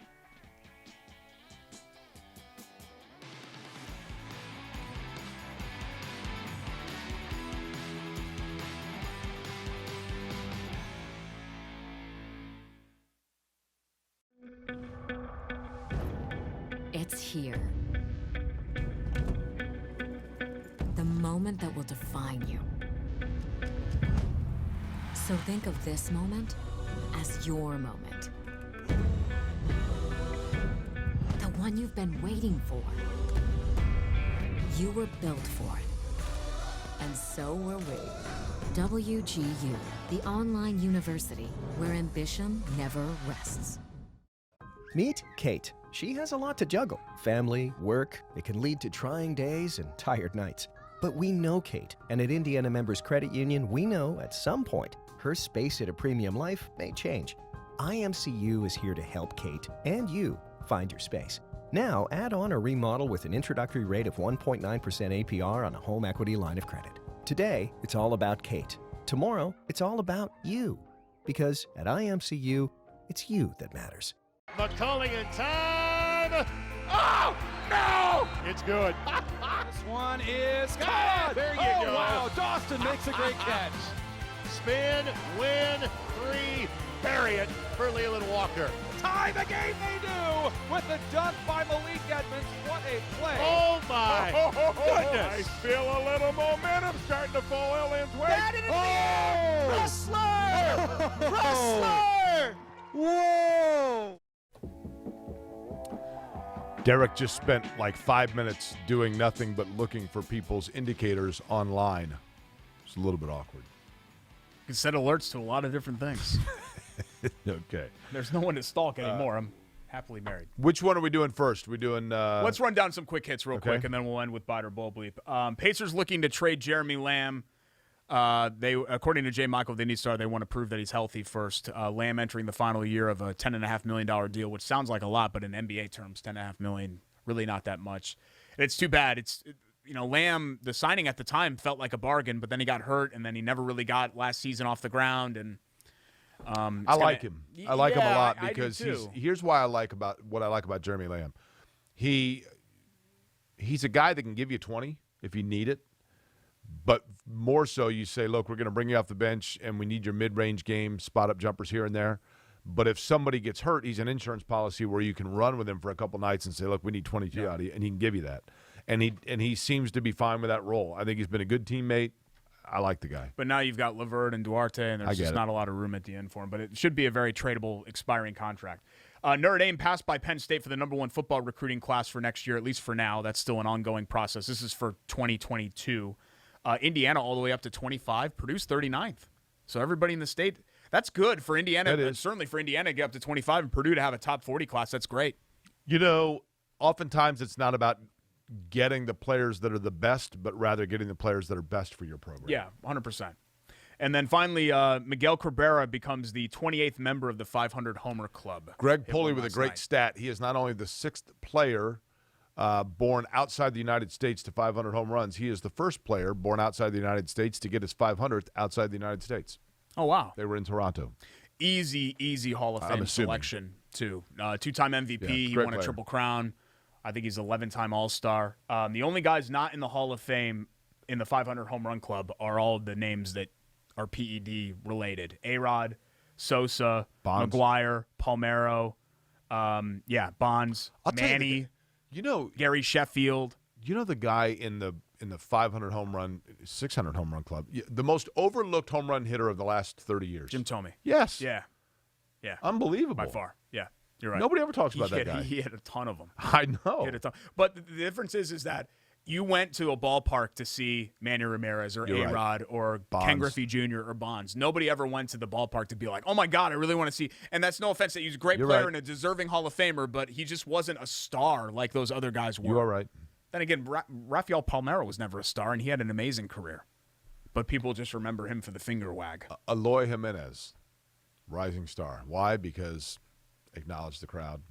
It's here. The moment that will define you. So think of this moment as your moment. The one you've been waiting for. You were built for it. And so were we. WGU, the online university where ambition never rests. Meet Kate. She has a lot to juggle. Family, work, it can lead to trying days and tired nights. But we know Kate, and at Indiana Members Credit Union, we know at some point her space at a premium life may change. IMCU is here to help Kate and you find your space. Now, add on or remodel with an introductory rate of 1.9% APR on a home equity line of credit. Today, it's all about Kate. Tomorrow, it's all about you. Because at IMCU, it's you that matters. McCulling in time. Oh, no! It's good. This one is caught. There you go. Wow, Dawson makes a great catch. Spin, win, 3, bury it for Leland Walker. tie the game they do with the dunk by Malik Edmonds. What a play. Oh, my goodness. I feel a little momentum starting to fall Ellen's way. That in the Wrestler! Whoa! Derek just spent like 5 minutes doing nothing but looking for people's indicators online. It's a little bit awkward. You can set alerts to a lot of different things. Okay. There's no one to stalk anymore. I'm happily married. Which one are we doing first? We're doing. Let's run down some quick hits real Okay. quick, and then we'll end with Bite or Bull Bleep. Pacers looking to trade Jeremy Lamb. They, according to Jay Michael, they need to start. They want to prove that he's healthy first. Lamb entering the final year of a $10.5 million deal, which sounds like a lot, but in NBA terms, $10.5 million, really not that much. And it's too bad. Lamb, the signing at the time felt like a bargain, but then he got hurt, and then he never really got last season off the ground. And I like him. I like him a lot I do because too. here's why I like about Jeremy Lamb. He's a guy that can give you 20 if you need it. But more so, you say, look, we're going to bring you off the bench, and we need your mid-range game, spot-up jumpers here and there. But if somebody gets hurt, he's an insurance policy where you can run with him for a couple nights and say, look, we need 22 out of you, and he can give you that. And he seems to be fine with that role. I think he's been a good teammate. I like the guy. But now you've got Levert and Duarte, and there's just it. not a lot of room at the end for him. But it should be a very tradable, expiring contract. Notre Dame passed by Penn State for the #1 football recruiting class for next year, at least for now. That's still an ongoing process. This is for 2022. Indiana all the way up to 25, Purdue's 39th. So everybody in the state, that's good for Indiana. That is. And certainly for Indiana to get up to 25 and Purdue to have a top 40 class, that's great. Oftentimes it's not about getting the players that are the best, but rather getting the players that are best for your program. Yeah, 100%. And then finally, Miguel Cabrera becomes the 28th member of the 500 Homer Club. Greg Hit Pulley one with a last great night. stat. He is not only the 6th player born outside the United States to 500 home runs, he is the first player born outside the United States to get his 500th outside the United States. Oh, wow. They were in Toronto. Easy Hall of I'm Fame assuming. selection, too. Two-time MVP. Yeah, he great won a player. Triple Crown. I think he's 11-time All-Star. The only guys not in the Hall of Fame in the 500 Home Run Club are all the names that are PED related. A-Rod, Sosa, Bonds. McGuire, Palmeiro, Bonds, I'll tell Manny, you Gary Sheffield. the guy in the 500 home run, 600 home run club, the most overlooked home run hitter of the last 30 years. Jim Thome. Yes. Yeah. Unbelievable. By far. Yeah. You're right. Nobody ever talks about that guy. He had a ton of them. I know. He had a ton. But the difference is that you went to a ballpark to see Manny Ramirez or You're right. A-Rod or Bonds. Ken Griffey Jr. or Bonds. Nobody ever went to the ballpark to be like, oh, my God, I really want to see. And that's no offense that he's a great You're player right. and a deserving Hall of Famer, but he just wasn't a star like those other guys were. You are right. Then again, Rafael Palmeiro was never a star, and he had an amazing career. But people just remember him for the finger wag. Eloy Jimenez, rising star. Why? Because acknowledge the crowd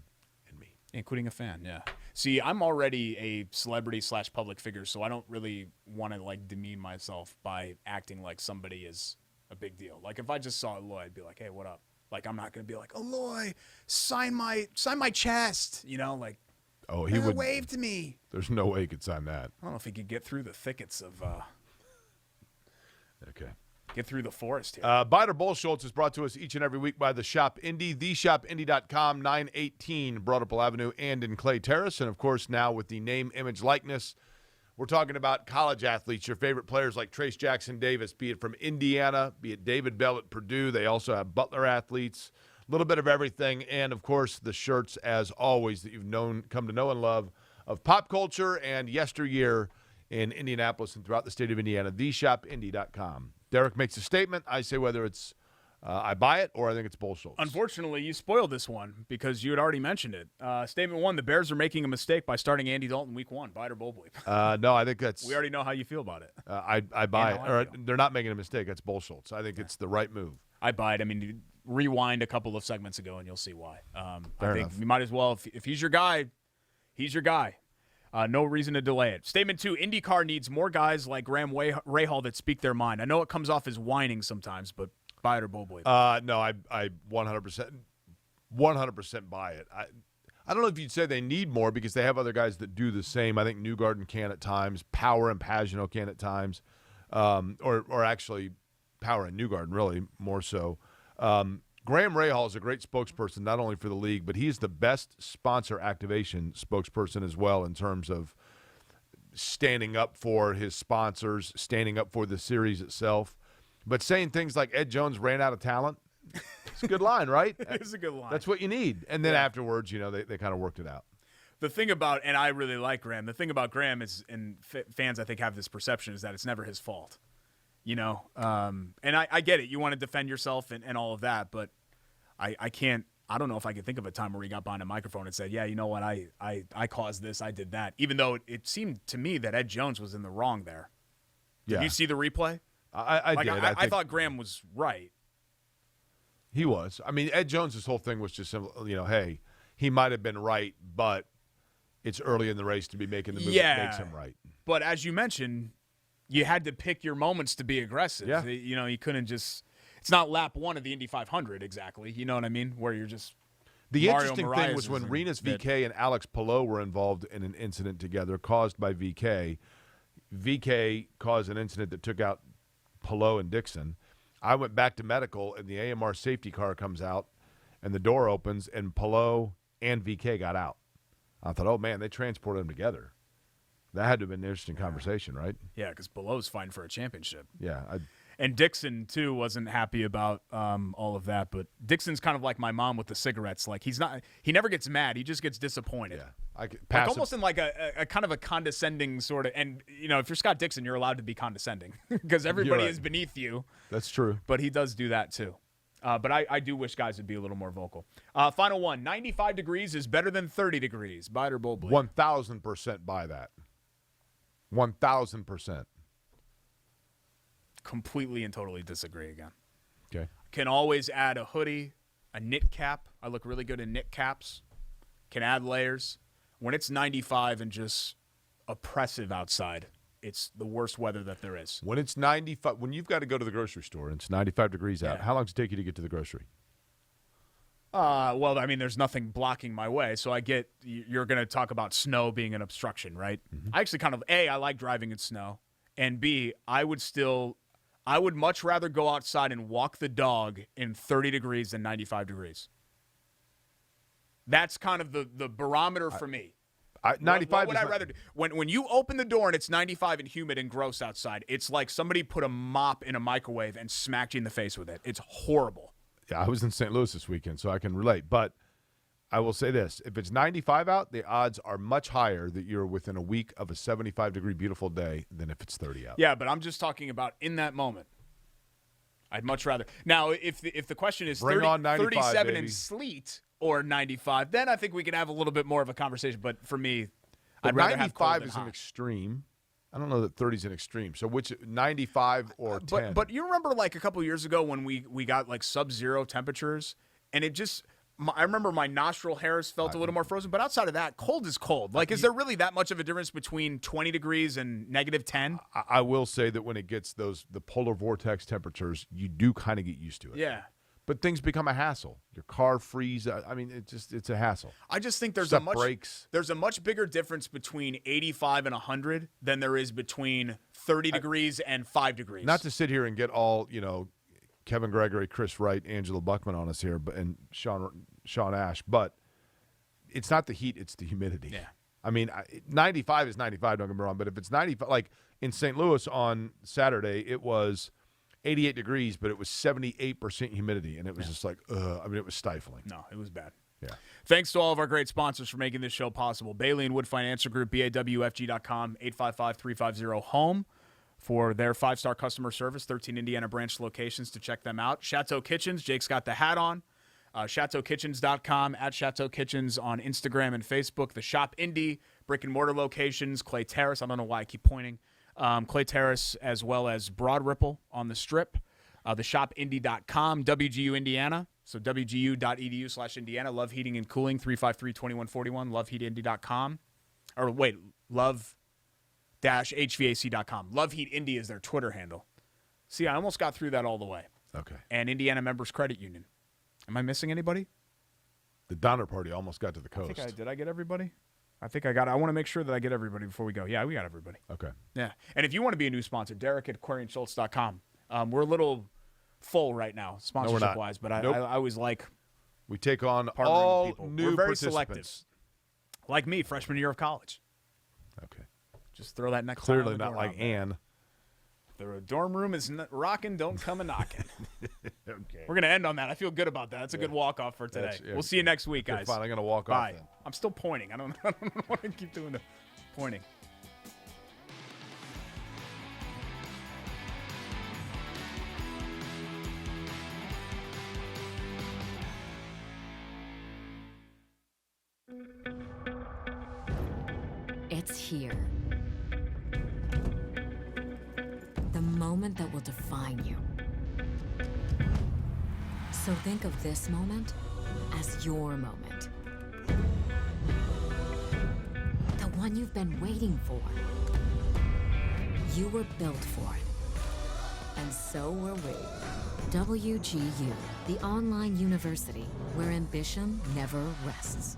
and me. Including a fan, yeah. See, I'm already a celebrity / public figure, so I don't really want to demean myself by acting like somebody is a big deal. Like if I just saw Eloy, I'd be like, hey, what up? Like I'm not gonna be like, Eloy, sign my chest, Oh, he would wave to me. There's no way he could sign that. I don't know if he could get through the thickets of Okay. get through the forest here. Bite or Bull Schultz is brought to us each and every week by the Shop Indy, theshopindy.com, 918 Broadapple Avenue and in Clay Terrace. And, of course, now with the name, image, likeness, we're talking about college athletes, your favorite players like Trace Jackson Davis, be it from Indiana, be it David Bell at Purdue. They also have Butler athletes, a little bit of everything. And, of course, the shirts, as always, that you've come to know and love of pop culture and yesteryear in Indianapolis and throughout the state of Indiana, theshopindy.com. Derek makes a statement. I say whether it's I buy it or I think it's Bull Schultz. Unfortunately, you spoiled this one because you had already mentioned it. Statement 1, the Bears are making a mistake by starting Andy Dalton week 1. Bite or Bull Bleep? No, I think that's We already know how you feel about it. I buy it. And how I Or feel. they're not making a mistake. That's Bull Schultz. I think it's the right move. I buy it. I mean, you rewind a couple of segments ago and you'll see why. I Fair think enough. you might as well, if he's your guy, he's your guy. No reason to delay it. Statement 2, IndyCar needs more guys like Graham Rahal that speak their mind. I know it comes off as whining sometimes, but buy it or Bull Bleep? No, I 100% buy it. I don't know if you'd say they need more because they have other guys that do the same. I think Newgarden can at times. Power and Pagano can at times. Or actually Power and Newgarden really more so. Graham Rahal is a great spokesperson, not only for the league, but he's the best sponsor activation spokesperson as well in terms of standing up for his sponsors, standing up for the series itself. But saying things like Ed Jones ran out of talent, it's a good line, right? It's a good line. That's what you need. And then afterwards, they kind of worked it out. The thing about, and I really like Graham, the thing about Graham is, and fans I think have this perception, is that it's never his fault. And I get it. You want to defend yourself and all of that, but I can't. I don't know if I can think of a time where he got behind a microphone and said, yeah, you know what, I caused this, I did that. Even though it seemed to me that Ed Jones was in the wrong there. Did you see the replay? I did. I thought Graham was right. He was. I mean, Ed Jones' whole thing was just, hey, he might have been right, but it's early in the race to be making the move that makes him right. But as you mentioned, you had to pick your moments to be aggressive. Yeah. You couldn't just – it's not lap 1 of the Indy 500 exactly. You know what I mean? Where you're just – The interesting thing was when Rinus VeeKay and Alex Palou were involved in an incident together caused by VeeKay. VeeKay caused an incident that took out Palou and Dixon. I went back to medical, and the AMR safety car comes out, and the door opens, and Palou and VeeKay got out. I thought, oh, man, they transported them together. That had to have been an interesting conversation, right? Yeah, because Palou's fighting for a championship. Yeah. And Dixon, too, wasn't happy about all of that. But Dixon's kind of like my mom with the cigarettes. Like, he never gets mad. He just gets disappointed. Yeah. Almost in like a kind of a condescending sort of – and, if you're Scott Dixon, you're allowed to be condescending because everybody is beneath you. That's true. But he does do that, too. But I do wish guys would be a little more vocal. Final one, 95 degrees is better than 30 degrees. Buy it or bull bleed? 1,000% buy that. 1,000%. Completely and totally disagree again. Okay. Can always add a hoodie, a knit cap. I look really good in knit caps. Can add layers. When it's 95 and just oppressive outside, it's the worst weather that there is. When it's 95, when you've got to go to the grocery store and it's 95 degrees out, how long does it take you to get to the grocery? Well, I mean, there's nothing blocking my way, so I get you're going to talk about snow being an obstruction, right? Mm-hmm. I actually kind of, A, I like driving in snow, and B, I would much rather go outside and walk the dog in 30 degrees than 95 degrees. That's kind of the barometer for me. 95 what would I rather do? When you open the door and it's 95 and humid and gross outside, it's like somebody put a mop in a microwave and smacked you in the face with it. It's horrible. Yeah, I was in St. Louis this weekend, so I can relate. But I will say this. If it's 95 out, the odds are much higher that you're within a week of a 75-degree beautiful day than if it's 30 out. Yeah, but I'm just talking about in that moment. I'd much rather. Now, if the question is 37 baby. and sleet or 95, then I think we can have a little bit more of a conversation. But for me, but I'd rather have cold 95 than is hot. an extreme. I don't know that 30 is an extreme. So which 95 or 10? But you remember like a couple years ago when we got like sub-zero temperatures, and it just I remember my nostril hairs felt a little more frozen. But outside of that, cold is cold. Like, is there really that much of a difference between 20 degrees and negative 10? I will say that when it gets the polar vortex temperatures, you do kind of get used to it. Yeah. But things become a hassle. Your car freezes. I mean, it's a hassle. I just think there's Stuff a breaks. There's a much bigger difference between 85 and 100 than there is between 30 degrees and 5 degrees. Not to sit here and get all, Kevin Gregory, Chris Wright, Angela Buckman on us here, and Sean Ash, but it's not the heat, it's the humidity. Yeah. I mean, 95 is 95, don't get me wrong, but if it's 95, like in St. Louis on Saturday, it was 88 degrees, but it was 78% humidity, and it was just like, it was stifling. No, it was bad. Yeah. Thanks to all of our great sponsors for making this show possible. Bailey and Wood Financial Group, BAWFG.com, 855-350-HOME for their 5-star customer service, 13 Indiana branch locations to check them out. Chateau Kitchens, Jake's got the hat on. ChateauKitchens.com, at Chateau Kitchens on Instagram and Facebook. The Shop Indy, brick-and-mortar locations, Clay Terrace. I don't know why I keep pointing. Clay Terrace, as well as Broad Ripple on the Strip. TheShopIndy.com, WGU Indiana. So WGU.edu/Indiana. Love Heating and Cooling, 353-2141. LoveHeatIndy.com. Or wait, Love-HVAC.com. Love Heat Indy is their Twitter handle. See, I almost got through that all the way. Okay. And Indiana Members Credit Union. Am I missing anybody? The Donner Party almost got to the coast. Did I get everybody? I think I got it. I want to make sure that I get everybody before we go. Yeah, we got everybody. Okay. Yeah. And if you want to be a new sponsor, Derek at QuarionSchultz.com. We're a little full right now, sponsorship-wise, but Nope. I always like We take on partnering all with people. new We're very participants. selective. Like me, freshman year of college. Okay. Just throw that next Clearly not like Ann. The dorm room is rocking, don't come a knocking. Okay. We're going to end on that. I feel good about that. That's a good walk-off for today. That's- yeah. We'll see you next week, You're guys. finally going to walk Bye. off then. I'm still pointing. I don't want to keep doing the pointing. It's here. The moment that will define you. So think of this moment as your moment. The one you've been waiting for. You were built for it. And so were we. WGU, the online university where ambition never rests.